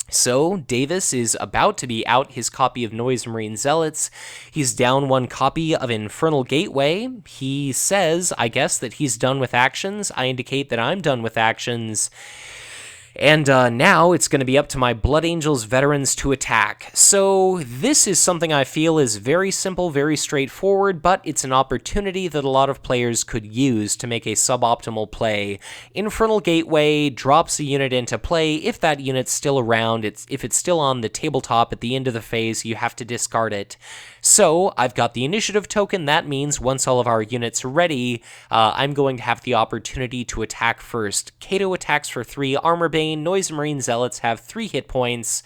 So, Davis is about to be out his copy of Noise Marine Zealots. He's down 1 copy of Infernal Gateway. He says, I guess, that he's done with actions. I indicate that I'm done with actions. And now it's going to be up to my Blood Angels veterans to attack. So this is something I feel is very simple, very straightforward, but it's an opportunity that a lot of players could use to make a suboptimal play. Infernal Gateway drops a unit into play. If that unit's still around, if it's still on the tabletop at the end of the phase, you have to discard it. So I've got the initiative token. That means once all of our units are ready, I'm going to have the opportunity to attack first. Cato attacks for 3, Armor Bane, Noise Marine Zealots have 3 hit points.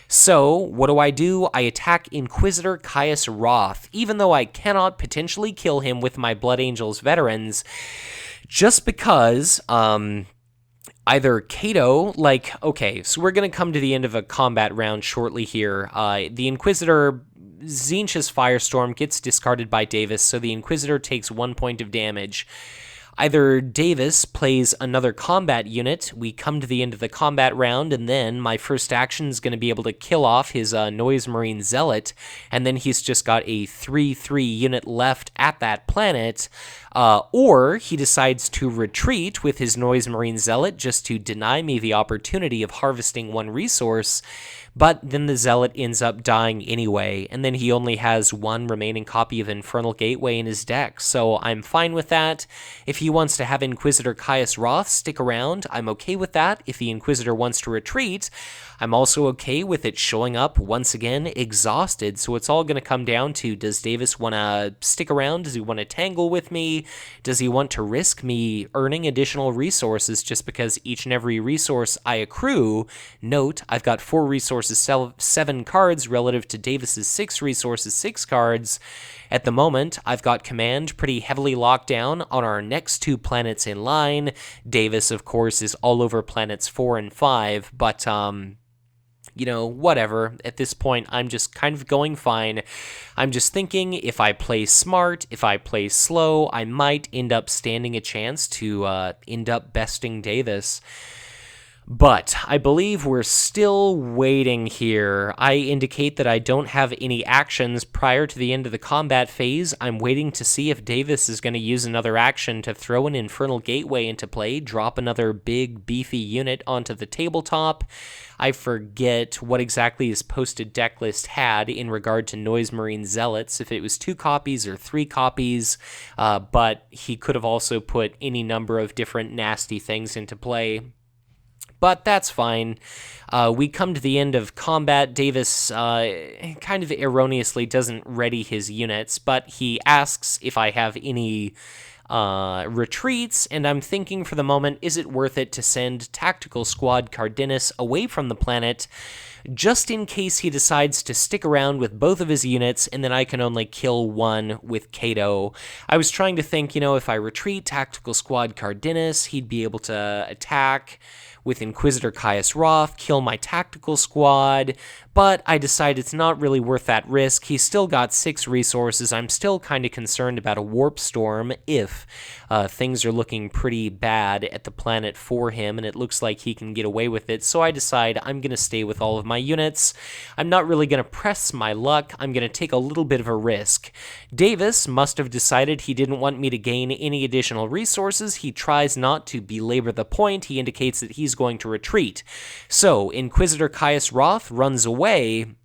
So, what do? I attack Inquisitor Caius Roth, even though I cannot potentially kill him with my Blood Angels veterans, just because, either Cato, okay, so we're going to come to the end of a combat round shortly here. The Inquisitor, Zinch's Firestorm, gets discarded by Davis, so the Inquisitor takes 1 point of damage. Either Davis plays another combat unit, we come to the end of the combat round, and then my first action is going to be able to kill off his Noise Marine Zealot, and then he's just got a 3/3 unit left at that planet, or he decides to retreat with his Noise Marine Zealot just to deny me the opportunity of harvesting 1 resource. But then the Zealot ends up dying anyway, and then he only has one remaining copy of Infernal Gateway in his deck, so I'm fine with that. If he wants to have Inquisitor Chaos Roth stick around, I'm okay with that. If the Inquisitor wants to retreat, I'm also okay with it showing up once again exhausted, so it's all going to come down to, does Davis want to stick around? Does he want to tangle with me? Does he want to risk me earning additional resources just because each and every resource I accrue? Note, I've got 4 resources, 7 cards relative to Davis's 6 resources, 6 cards. At the moment, I've got command pretty heavily locked down on our next 2 planets in line. Davis, of course, is all over planets 4 and 5, but you know, whatever. At this point, I'm just kind of going fine. I'm just thinking if I play smart, if I play slow, I might end up standing a chance to end up besting Davis. But I believe we're still waiting here. I indicate that I don't have any actions prior to the end of the combat phase. I'm waiting to see if Davis is going to use another action to throw an Infernal Gateway into play, drop another big, beefy unit onto the tabletop. I forget what exactly his posted deck list had in regard to Noise Marine Zealots, if it was 2 copies or 3 copies, but he could have also put any number of different nasty things into play. But that's fine. We come to the end of combat. Davis kind of erroneously doesn't ready his units, but he asks if I have any retreats, and I'm thinking for the moment, is it worth it to send Tactical Squad Cardenas away from the planet just in case he decides to stick around with both of his units, and then I can only kill one with Cato. I was trying to think, you know, if I retreat Tactical Squad Cardenas, he'd be able to attack with Inquisitor Chaos Roth, kill my tactical squad, but I decided it's not really worth that risk. He's still got 6 resources. I'm still kind of concerned about a warp storm if things are looking pretty bad at the planet for him, and it looks like he can get away with it, so I decide I'm going to stay with all of my units. I'm not really going to press my luck. I'm going to take a little bit of a risk. Davis must have decided he didn't want me to gain any additional resources. He tries not to belabor the point. He indicates that he's going to retreat. So, Inquisitor Chaos Roth runs away,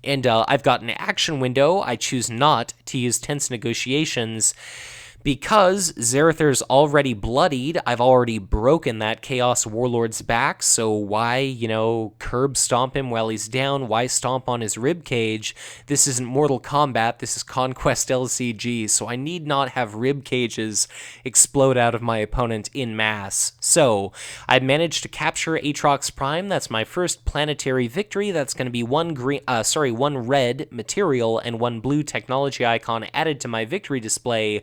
and I've got an action window. I choose not to use tense negotiations because Zarathur's already bloodied. I've already broken that Chaos Warlord's back, so why, you know, curb stomp him while he's down? Why stomp on his ribcage? This isn't Mortal Kombat, this is Conquest LCG, so I need not have rib cages explode out of my opponent in mass. So, I managed to capture Aatrox Prime. That's my first planetary victory. That's going to be one red material and 1 blue technology icon added to my victory display.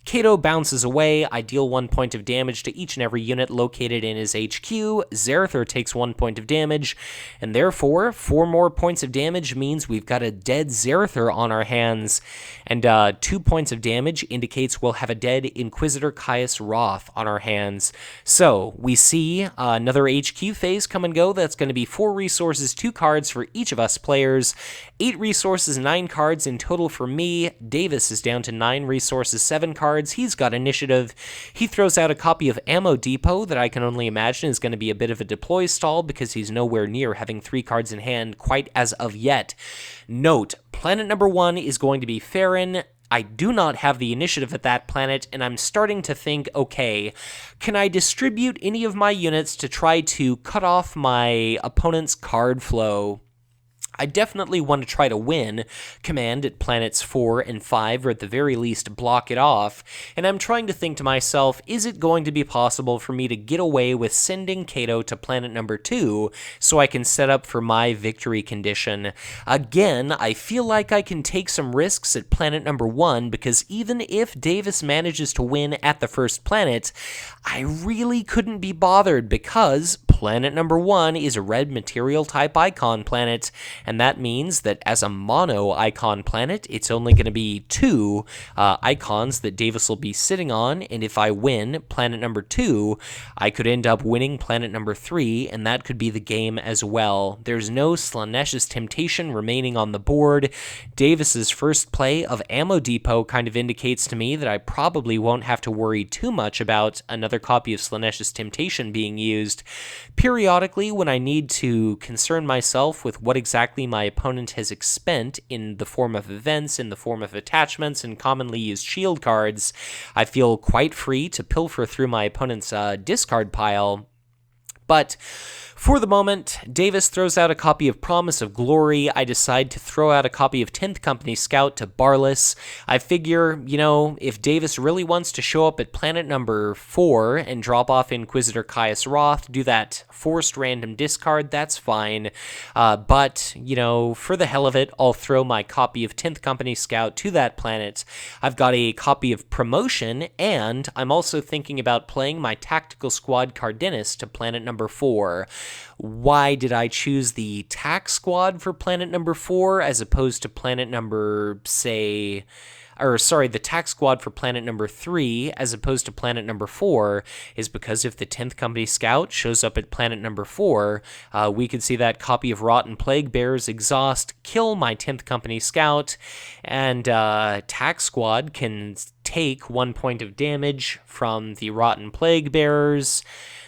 Cato bounces away. I deal 1 point of damage to each and every unit located in his HQ. Zarathur takes 1 point of damage, and therefore 4 more points of damage means we've got a dead Zarathur on our hands, and 2 points of damage indicates we'll have a dead Inquisitor Chaos Roth on our hands. So we see another HQ phase come and go. That's going to be 4 resources, 2 cards for each of us players, 8 resources, 9 cards in total for me. Davis is down to 9 resources, 7 cards. He's got initiative. He throws out a copy of Ammo Depot that I can only imagine is going to be a bit of a deploy stall because he's nowhere near having 3 cards in hand quite as of yet. Note, planet number 1 is going to be Farron. I do not have the initiative at that planet, and I'm starting to think, okay, can I distribute any of my units to try to cut off my opponent's card flow? I definitely want to try to win command at planets 4 and 5, or at the very least block it off, and I'm trying to think to myself, is it going to be possible for me to get away with sending Cato to planet number 2 so I can set up for my victory condition? Again, I feel like I can take some risks at planet number 1, because even if Davis manages to win at the first planet, I really couldn't be bothered because planet number 1 is a red material type icon planet, and that means that as a mono icon planet, it's only going to be 2 icons that Davis will be sitting on, and if I win planet number 2, I could end up winning planet number 3, and that could be the game as well. There's no Slaanesh Temptation remaining on the board. Davis's first play of Ammo Depot kind of indicates to me that I probably won't have to worry too much about another copy of Slaanesh's Temptation being used. Periodically, when I need to concern myself with what exactly my opponent has expent in the form of events, in the form of attachments, and commonly used shield cards, I feel quite free to pilfer through my opponent's discard pile. But for the moment, Davis throws out a copy of Promise of Glory. I decide to throw out a copy of 10th Company Scout to Boundless. I figure, if Davis really wants to show up at planet number 4 and drop off Inquisitor Caius Roth, do that forced random discard, that's fine. But, for the hell of it, I'll throw my copy of 10th Company Scout to that planet. I've got a copy of Promotion, and I'm also thinking about playing my Tactical Squad Cardenas to planet number 4. Why did I choose the TAC squad for planet number 4 as opposed to planet number, the TAC squad for planet number 3 as opposed to planet number 4 is because if the 10th Company Scout shows up at planet number 4, we could see that copy of Rotten Plague Bears exhaust, kill my 10th Company Scout, and TAC squad can take 1 point of damage from the Rotten Plague Bearers.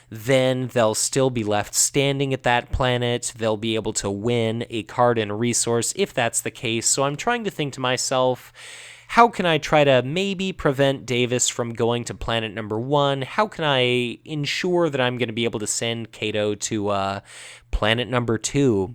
Then they'll still be left standing at that planet. They'll be able to win a card and a resource if that's the case. So I'm trying to think to myself, how can I try to maybe prevent Davis from going to planet number 1? How can I ensure that I'm going to be able to send Cato to planet number 2?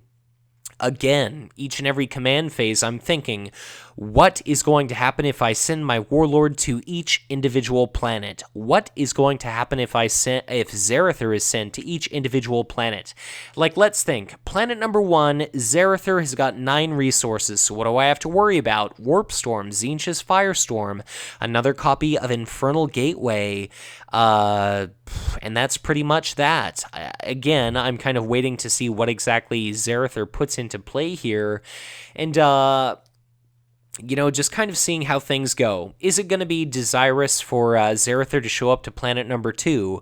Again, each and every command phase, I'm thinking, what is going to happen if I send my Warlord to each individual planet? What is going to happen if Zarathur is sent to each individual planet? Like, let's think. Planet number 1, Zarathur has got 9 resources, so what do I have to worry about? Warp Storm, Tzeentch's Firestorm, another copy of Infernal Gateway, and that's pretty much that. Again, I'm kind of waiting to see what exactly Zarathur puts into play here, and just kind of seeing how things go. Is it going to be desirous for Zarathur to show up to planet number 2?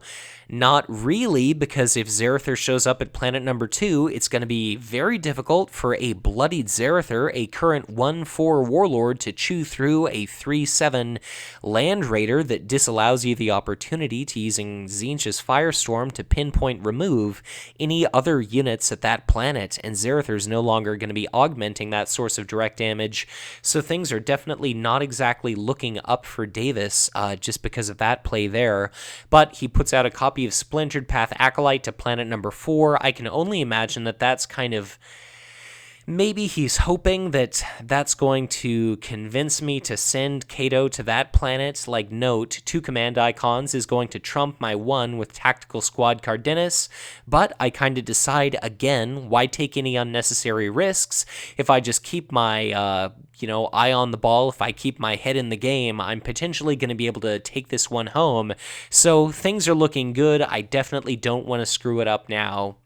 Not really, because if Zarathur shows up at planet number 2, it's going to be very difficult for a bloodied Zarathur, a current 1/4 Warlord, to chew through a 3/7 Land Raider that disallows you the opportunity to using Tzeentch's Firestorm to pinpoint remove any other units at that planet, and Zarathur's no longer going to be augmenting that source of direct damage, so things are definitely not exactly looking up for Davis just because of that play there, but he puts out a copy of Splintered Path Acolyte to planet number 4. I can only imagine that that's kind of... maybe he's hoping that that's going to convince me to send Cato to that planet. Like, note, 2 command icons is going to trump my 1 with Tactical Squad Cardenas, but I kind of decide, again, why take any unnecessary risks? If I just keep my, eye on the ball, if I keep my head in the game, I'm potentially going to be able to take this one home. So things are looking good. I definitely don't want to screw it up now.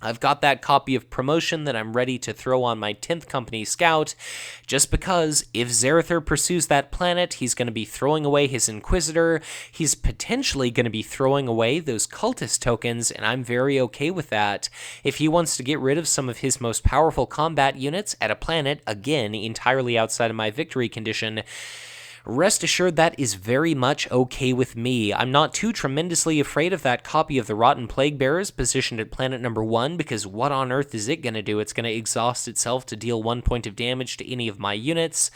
I've got that copy of Promotion that I'm ready to throw on my 10th Company Scout, just because if Zarathur pursues that planet, he's going to be throwing away his Inquisitor, he's potentially going to be throwing away those Cultist tokens, and I'm very okay with that. If he wants to get rid of some of his most powerful combat units at a planet, again, entirely outside of my victory condition, rest assured that is very much okay with me. I'm not too tremendously afraid of that copy of the Rotten Plague Bearers positioned at planet number 1, because what on earth is it going to do? It's going to exhaust itself to deal 1 point of damage to any of my units.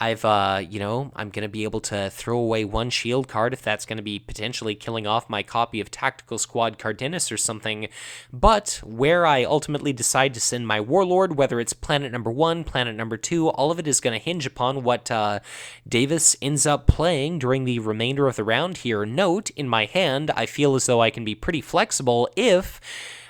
I'm going to be able to throw away 1 shield card if that's going to be potentially killing off my copy of Tactical Squad Cardenas or something. But where I ultimately decide to send my Warlord, whether it's planet number 1, planet number 2, all of it is going to hinge upon what Davis ends up playing during the remainder of the round here. Note, in my hand, I feel as though I can be pretty flexible if...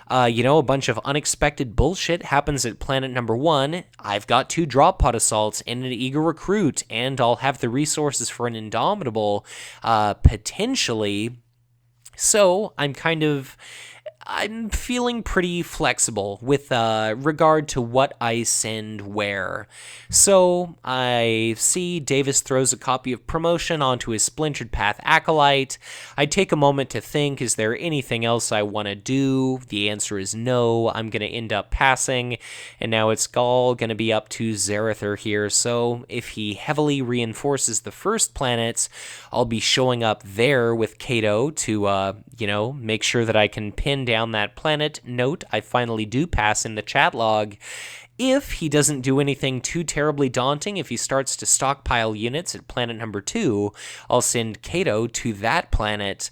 a bunch of unexpected bullshit happens at planet number 1, I've got 2 drop pod assaults and an eager recruit, and I'll have the resources for an Indomitable, potentially. So, I'm kind of... I'm feeling pretty flexible with regard to what I send where. So I see Davis throws a copy of Promotion onto his Splintered Path Acolyte. I take a moment to think, is there anything else I want to do? The answer is no. I'm going to end up passing, and now it's all going to be up to Zarathur here. So if he heavily reinforces the first planets, I'll be showing up there with Cato to, make sure that I can pin down that planet. Note, I finally do pass in the chat log. If he doesn't do anything too terribly daunting, if he starts to stockpile units at planet number 2, I'll send Cato to that planet.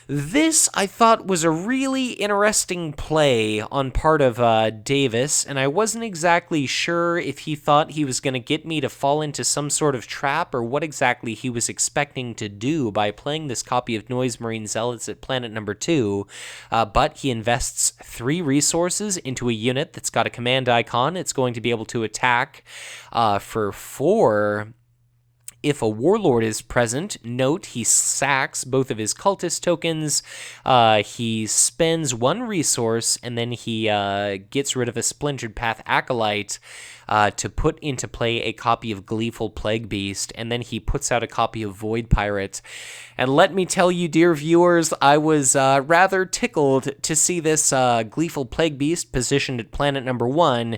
This, I thought, was a really interesting play on part of Davis, and I wasn't exactly sure if he thought he was going to get me to fall into some sort of trap or what exactly he was expecting to do by playing this copy of Noise Marine Zealots at planet number 2, but he invests 3 resources into a unit that's got a command icon. It's going to be able to attack for 4. If a warlord is present, note he sacks both of his cultist tokens, he spends 1 resource, and then he gets rid of a Splintered Path Acolyte to put into play a copy of Gleeful Plague Beast, and then he puts out a copy of Void Pirate. And let me tell you, dear viewers, I was rather tickled to see this Gleeful Plague Beast positioned at planet number 1,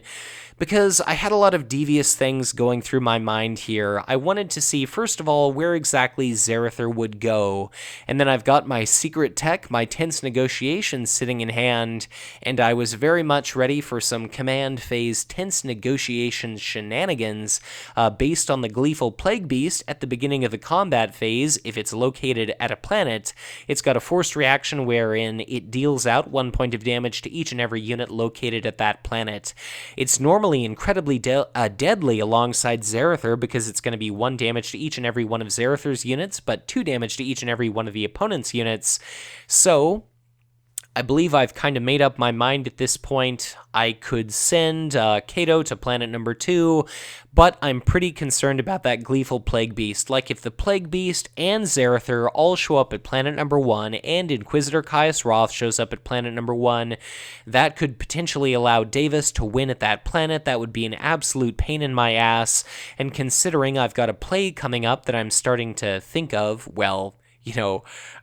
because I had a lot of devious things going through my mind here. I wanted to see, first of all, where exactly Zarathur would go, and then I've got my secret tech, my tense negotiations sitting in hand, and I was very much ready for some command phase tense negotiation shenanigans based on the Gleeful Plague Beast at the beginning of the combat phase. If it's located at a planet, it's got a forced reaction wherein it deals out 1 point of damage to each and every unit located at that planet. It's normally incredibly deadly alongside Zarathur because it's going to be 1 damage to each and every one of Zarathur's units, but 2 damage to each and every one of the opponent's units. So I believe I've kind of made up my mind at this point. I could send Cato to planet number 2, but I'm pretty concerned about that Gleeful Plague Beast. Like, if the Plague Beast and Zarathur all show up at planet number 1, and Inquisitor Caius Roth shows up at planet number 1, that could potentially allow Davis to win at that planet. That would be an absolute pain in my ass, and considering I've got a play coming up that I'm starting to think of, well,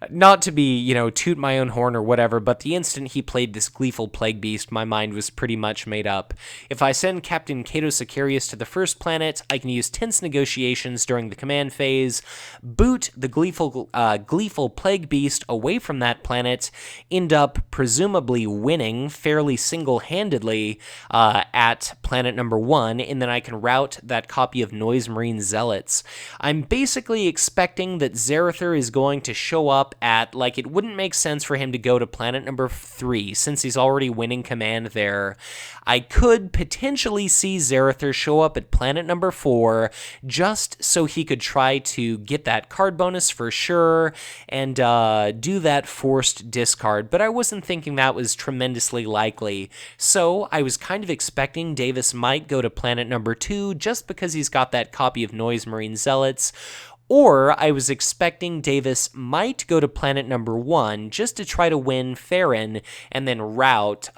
not to be, toot my own horn or whatever, but the instant he played this Gleeful Plague Beast, my mind was pretty much made up. If I send Captain Cato Sicarius to the first planet, I can use tense negotiations during the command phase, boot the Gleeful Plague Beast away from that planet, end up presumably winning fairly single-handedly at planet number 1, and then I can route that copy of Noise Marine Zealots. I'm basically expecting that Zarathur is going to show up at, it wouldn't make sense for him to go to planet number 3 since he's already winning command there. I could potentially see Zarathur show up at planet number 4 just so he could try to get that card bonus for sure and do that forced discard, but I wasn't thinking that was tremendously likely. So I was kind of expecting Davis might go to planet number 2 just because he's got that copy of Noise Marine Zealots, or I was expecting Davis might go to planet number 1 just to try to win Farron and then route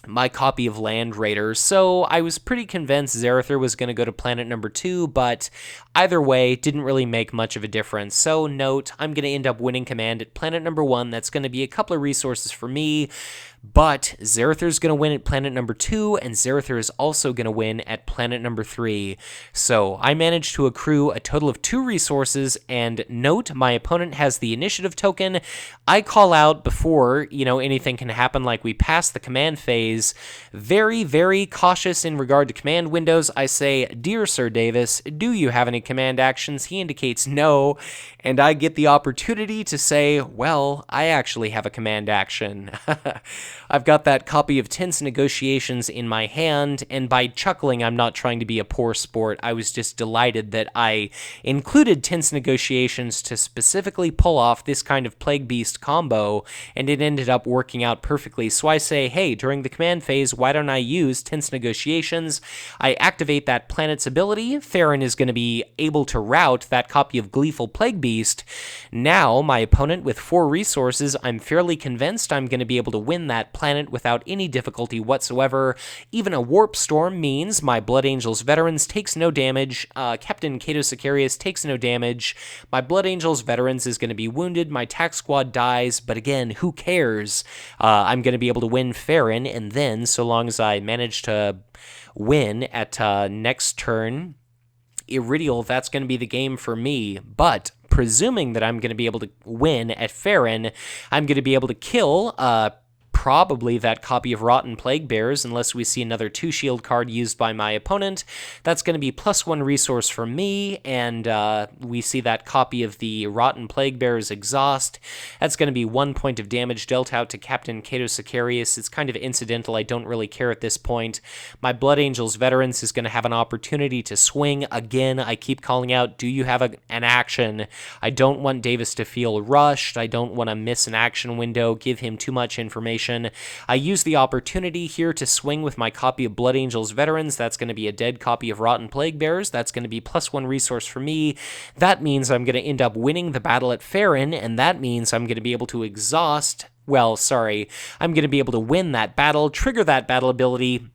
my copy of Land Raiders. So I was pretty convinced Zarathur was going to go to planet number 2, but either way, didn't really make much of a difference. So note, I'm going to end up winning command at planet number 1. That's going to be a couple of resources for me, but Zarathur's going to win at planet number 2, and Zarathur is also going to win at planet number 3. So I managed to accrue a total of 2 resources, and note, my opponent has the initiative token. I call out before, anything can happen, like we pass the command phase. Very, very cautious in regard to command windows. I say, "Dear Sir Davis, do you have any command actions?" He indicates no, and I get the opportunity to say, well, I actually have a command action. I've got that copy of Tense Negotiations in my hand, and by chuckling, I'm not trying to be a poor sport. I was just delighted that I included Tense Negotiations to specifically pull off this kind of Plague Beast combo, and it ended up working out perfectly. So I say, hey, during the command phase, why don't I use Tense Negotiations? I activate that planet's ability. Farron is going to be able to rout that copy of Gleeful Plague Beast. Now, my opponent with 4 resources, I'm fairly convinced I'm going to be able to win that planet without any difficulty whatsoever. Even a Warp Storm means my Blood Angels Veterans takes no damage. Captain Cato Sicarius takes no damage. My Blood Angels Veterans is going to be wounded. My Tac Squad dies, but again, who cares? I'm going to be able to win Farron, and then, so long as I manage to win at next turn, Iridial, that's going to be the game for me. But presuming that I'm going to be able to win at Farron, I'm going to be able to kill probably that copy of Rotten Plague Bears, unless we see another 2-shield card used by my opponent. That's going to be +1 resource for me, and we see that copy of the Rotten Plague Bears exhaust. That's going to be 1 point of damage dealt out to Captain Cato Sicarius. It's kind of incidental. I don't really care at this point. My Blood Angels Veterans is going to have an opportunity to swing. Again, I keep calling out, do you have an action? I don't want Davis to feel rushed. I don't want to miss an action window, give him too much information. I use the opportunity here to swing with my copy of Blood Angels Veterans. That's going to be a dead copy of Rotten Plague Bears. That's going to be +1 resource for me. That means I'm going to end up winning the battle at Farron, and that means I'm going to be able to exhaust... Well, sorry. I'm going to be able to win that battle, trigger that battle ability.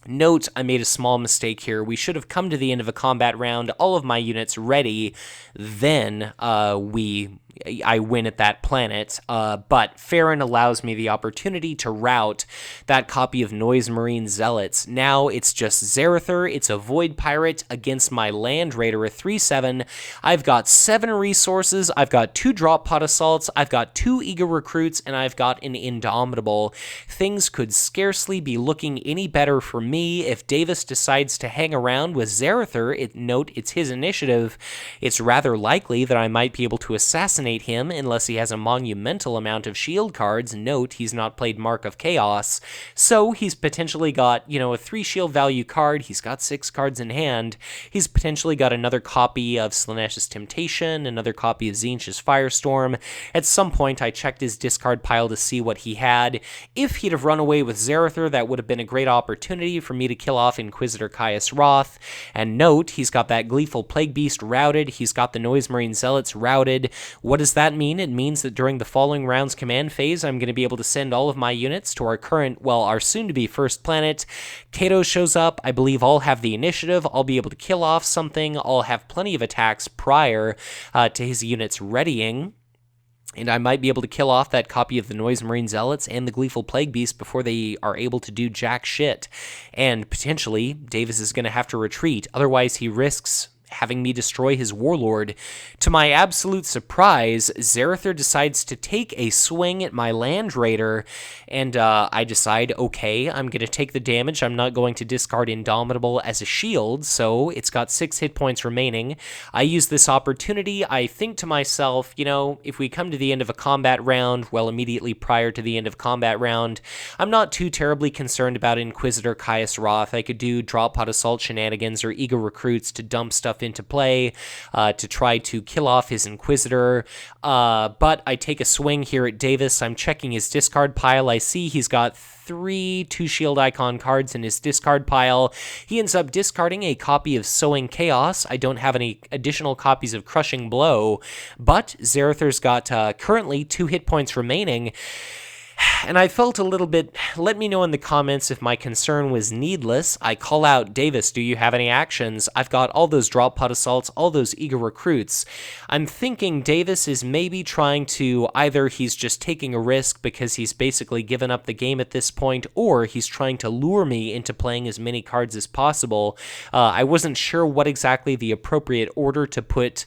Note, I made a small mistake here. We should have come to the end of a combat round, all of my units ready, then I win at that planet, but Farron allows me the opportunity to rout that copy of Noise Marine Zealots. Now it's just Zarathur, it's a Void Pirate against my Land Raider, a 3/7. I've got 7 resources, I've got 2 Drop Pod Assaults, I've got 2 Eager Recruits, and I've got an Indomitable. Things could scarcely be looking any better for me if Davis decides to hang around with Zarathur. Note, it's his initiative. It's rather likely that I might be able to assassinate him unless he has a monumental amount of shield cards. Note, he's not played Mark of Chaos, so he's potentially got, a 3 shield value card. He's got 6 cards in hand. He's potentially got another copy of Slaaneash's Temptation, another copy of Tzeentch's Firestorm. At some point, I checked his discard pile to see what he had. If he'd have run away with Zarathur, that would have been a great opportunity for me to kill off Inquisitor Caius Roth. And note, he's got that Gleeful Plague Beast routed. He's got the Noise Marine Zealots routed. What does that mean? It means that during the following round's command phase, I'm going to be able to send all of my units to our soon-to-be first planet. Cato shows up. I believe I'll have the initiative. I'll be able to kill off something. I'll have plenty of attacks prior to his units readying. And I might be able to kill off that copy of the Noise Marine Zealots and the Gleeful Plague Beast before they are able to do jack shit. And potentially, Davis is going to have to retreat. Otherwise, he risks having me destroy his warlord. To my absolute surprise, Zarathur decides to take a swing at my Land Raider, and I decide, okay, I'm going to take the damage. I'm not going to discard Indomitable as a shield, so it's got 6 hit points remaining. I use this opportunity. I think to myself, if we come to the end of a combat round, well, immediately prior to the end of combat round, I'm not too terribly concerned about Inquisitor Caius Roth. I could do Drop Pod Assault shenanigans or Eager Recruits to dump stuff into play to try to kill off his Inquisitor, but I take a swing here at Davis. I'm checking his discard pile. I see he's got 3 2-shield icon cards in his discard pile. He ends up discarding a copy of Sowing Chaos. I don't have any additional copies of Crushing Blow, but Zarathur's got currently 2 hit points remaining. And I felt a little bit, let me know in the comments if my concern was needless. I call out, Davis, do you have any actions? I've got all those Drop Pod Assaults, all those Eager Recruits. I'm thinking Davis is maybe trying to, either he's just taking a risk because he's basically given up the game at this point, or he's trying to lure me into playing as many cards as possible. I wasn't sure what exactly the appropriate order to put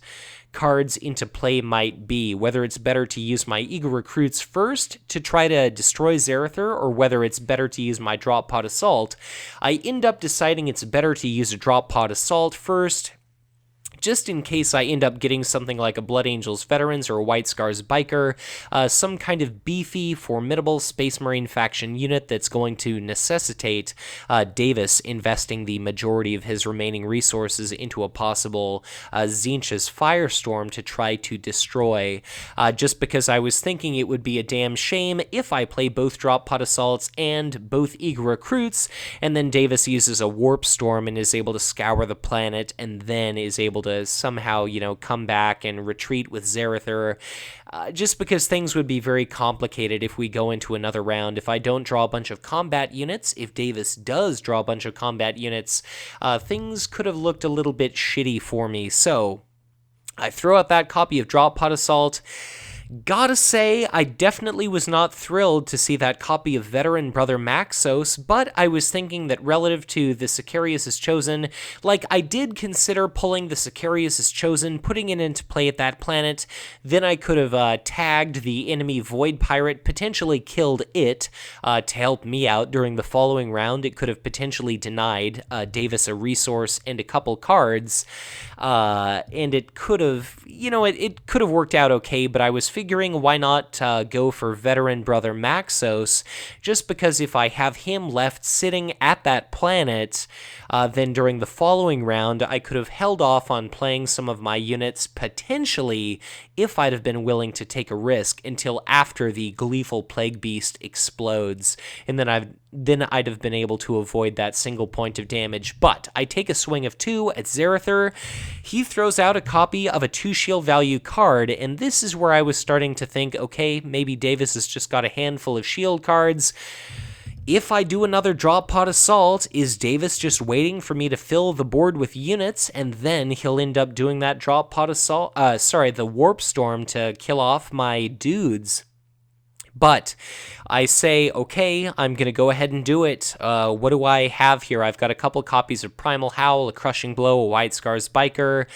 cards into play might be, whether it's better to use my Eager Recruits first to try to destroy Zarathur, or whether it's better to use my Drop Pod Assault. I end up deciding it's better to use a Drop Pod Assault first, just in case I end up getting something like a Blood Angels Veterans or a White Scars Biker, some kind of beefy, formidable Space Marine faction unit that's going to necessitate Davis investing the majority of his remaining resources into a possible Tzeentch's Firestorm to try to destroy, just because I was thinking it would be a damn shame if I play both Drop Pod Assaults and both Eager Recruits, and then Davis uses a Warp Storm and is able to scour the planet, and then is able to somehow, come back and retreat with Zarathur, just because things would be very complicated if we go into another round. If I don't draw a bunch of combat units, if Davis does draw a bunch of combat units, things could have looked a little bit shitty for me. So I throw out that copy of Drop Pod Assault. Gotta say, I definitely was not thrilled to see that copy of Veteran Brother Maxos, but I was thinking that relative to the Sicarius is Chosen, I did consider pulling the Sicarius is Chosen, putting it into play at that planet, then I could have tagged the enemy Void Pirate, potentially killed it to help me out during the following round. It could have potentially denied Davis a resource and a couple cards, and it could have, it could have worked out okay, but I was figuring why not go for Veteran Brother Maxos, just because if I have him left sitting at that planet, then during the following round, I could have held off on playing some of my units, potentially, if I'd have been willing to take a risk, until after the Gleeful Plague Beast explodes, and then I'd have been able to avoid that single point of damage. But I take a swing of 2 at Zarathur. He throws out a copy of a 2 shield value card, and this is where I was starting to think, okay, maybe Davis has just got a handful of shield cards. If I do another Drop Pod Assault, is Davis just waiting for me to fill the board with units, and then he'll end up doing that Drop Pod Assault, the Warp Storm to kill off my dudes? But I say, okay, I'm going to go ahead and do it. What do I have here? I've got a couple copies of Primal Howl, a Crushing Blow, a White Scars Biker.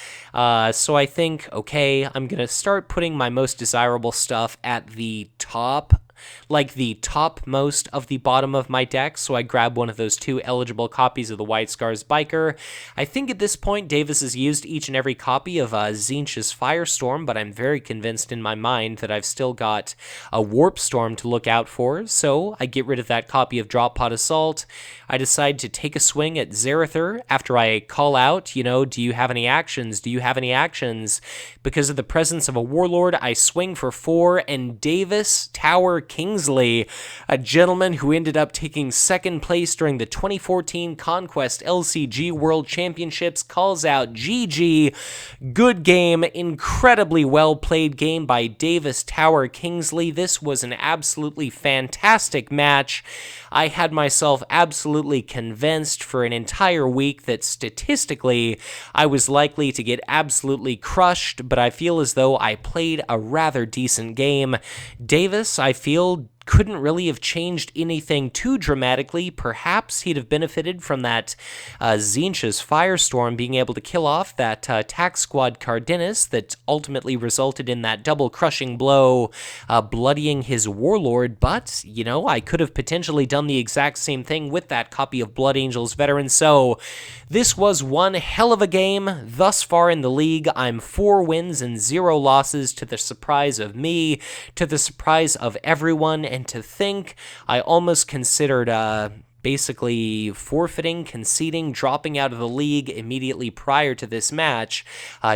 So I think, okay, I'm going to start putting my most desirable stuff at the top, the topmost of the bottom of my deck, so I grab one of those 2 eligible copies of the White Scars Biker. I think at this point Davis has used each and every copy of Tzeentch's Firestorm, but I'm very convinced in my mind that I've still got a Warp Storm to look out for, so I get rid of that copy of Drop Pod Assault. I decide to take a swing at Zarathur after I call out, do you have any actions? Do you have any actions? Because of the presence of a Warlord, I swing for 4, and Davis Kingsley, a gentleman who ended up taking second place during the 2014 Conquest LCG World Championships, calls out GG. Good game, incredibly well played game by Davis Kingsley. This was an absolutely fantastic match. I had myself absolutely convinced for an entire week that statistically I was likely to get absolutely crushed, but I feel as though I played a rather decent game. Davis, I feel, couldn't really have changed anything too dramatically. Perhaps he'd have benefited from that Tzeentch's Firestorm being able to kill off that Tax Squad Cardenas that ultimately resulted in that double crushing blow, bloodying his Warlord, but, I could have potentially done the exact same thing with that copy of Blood Angels Veteran. So this was one hell of a game. Thus far in the league, I'm 4 wins and 0 losses, to the surprise of me, to the surprise of everyone, and to think I almost considered basically forfeiting, conceding, dropping out of the league immediately prior to this match,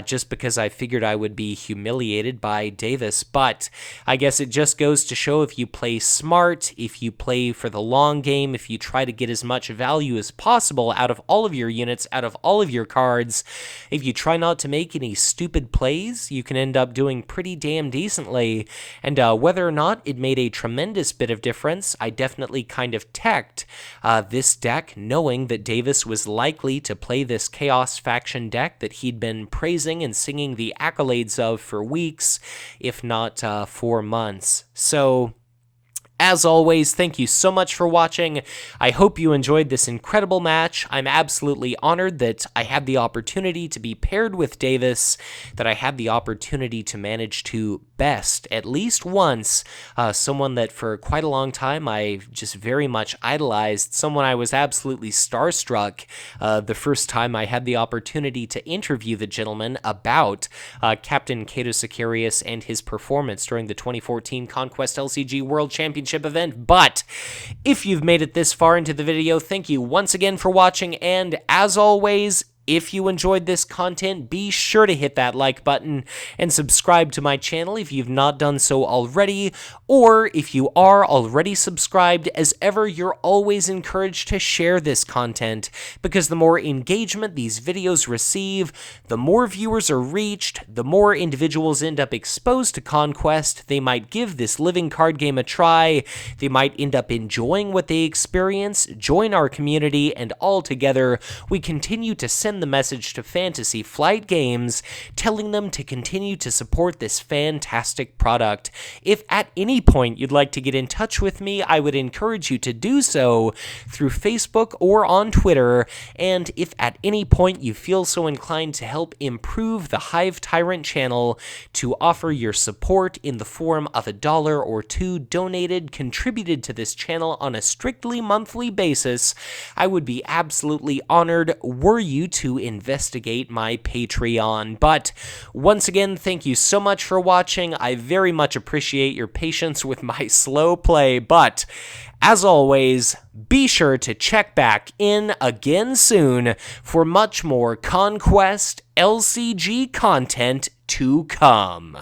just because I figured I would be humiliated by Davis. But I guess it just goes to show, if you play smart, if you play for the long game, if you try to get as much value as possible out of all of your units, out of all of your cards, if you try not to make any stupid plays, you can end up doing pretty damn decently. And whether or not it made a tremendous bit of difference, I definitely kind of teched this deck, knowing that Davis was likely to play this Chaos faction deck that he'd been praising and singing the accolades of for weeks, if not 4 months. So As always, thank you so much for watching. I hope you enjoyed this incredible match. I'm absolutely honored that I had the opportunity to be paired with Davis, that I had the opportunity to manage to best, at least once, someone that for quite a long time I just very much idolized, someone I was absolutely starstruck the first time I had the opportunity to interview the gentleman about Captain Cato Sicarius and his performance during the 2014 Conquest LCG World Championship event. But if you've made it this far into the video, thank you once again for watching, and as always, if you enjoyed this content, be sure to hit that like button and subscribe to my channel if you've not done so already, or if you are already subscribed, as ever, you're always encouraged to share this content, because the more engagement these videos receive, the more viewers are reached, the more individuals end up exposed to Conquest, they might give this living card game a try, they might end up enjoying what they experience, join our community, and all together, we continue to send the message to Fantasy Flight Games, telling them to continue to support this fantastic product. If at any point you'd like to get in touch with me, I would encourage you to do so through Facebook or on Twitter, and if at any point you feel so inclined to help improve the Hive Tyrant channel, to offer your support in the form of $1 or $2 donated, contributed to this channel on a strictly monthly basis, I would be absolutely honored were you to investigate my Patreon. But once again, thank you so much for watching. I very much appreciate your patience with my slow play, but as always, be sure to check back in again soon for much more Conquest LCG content to come.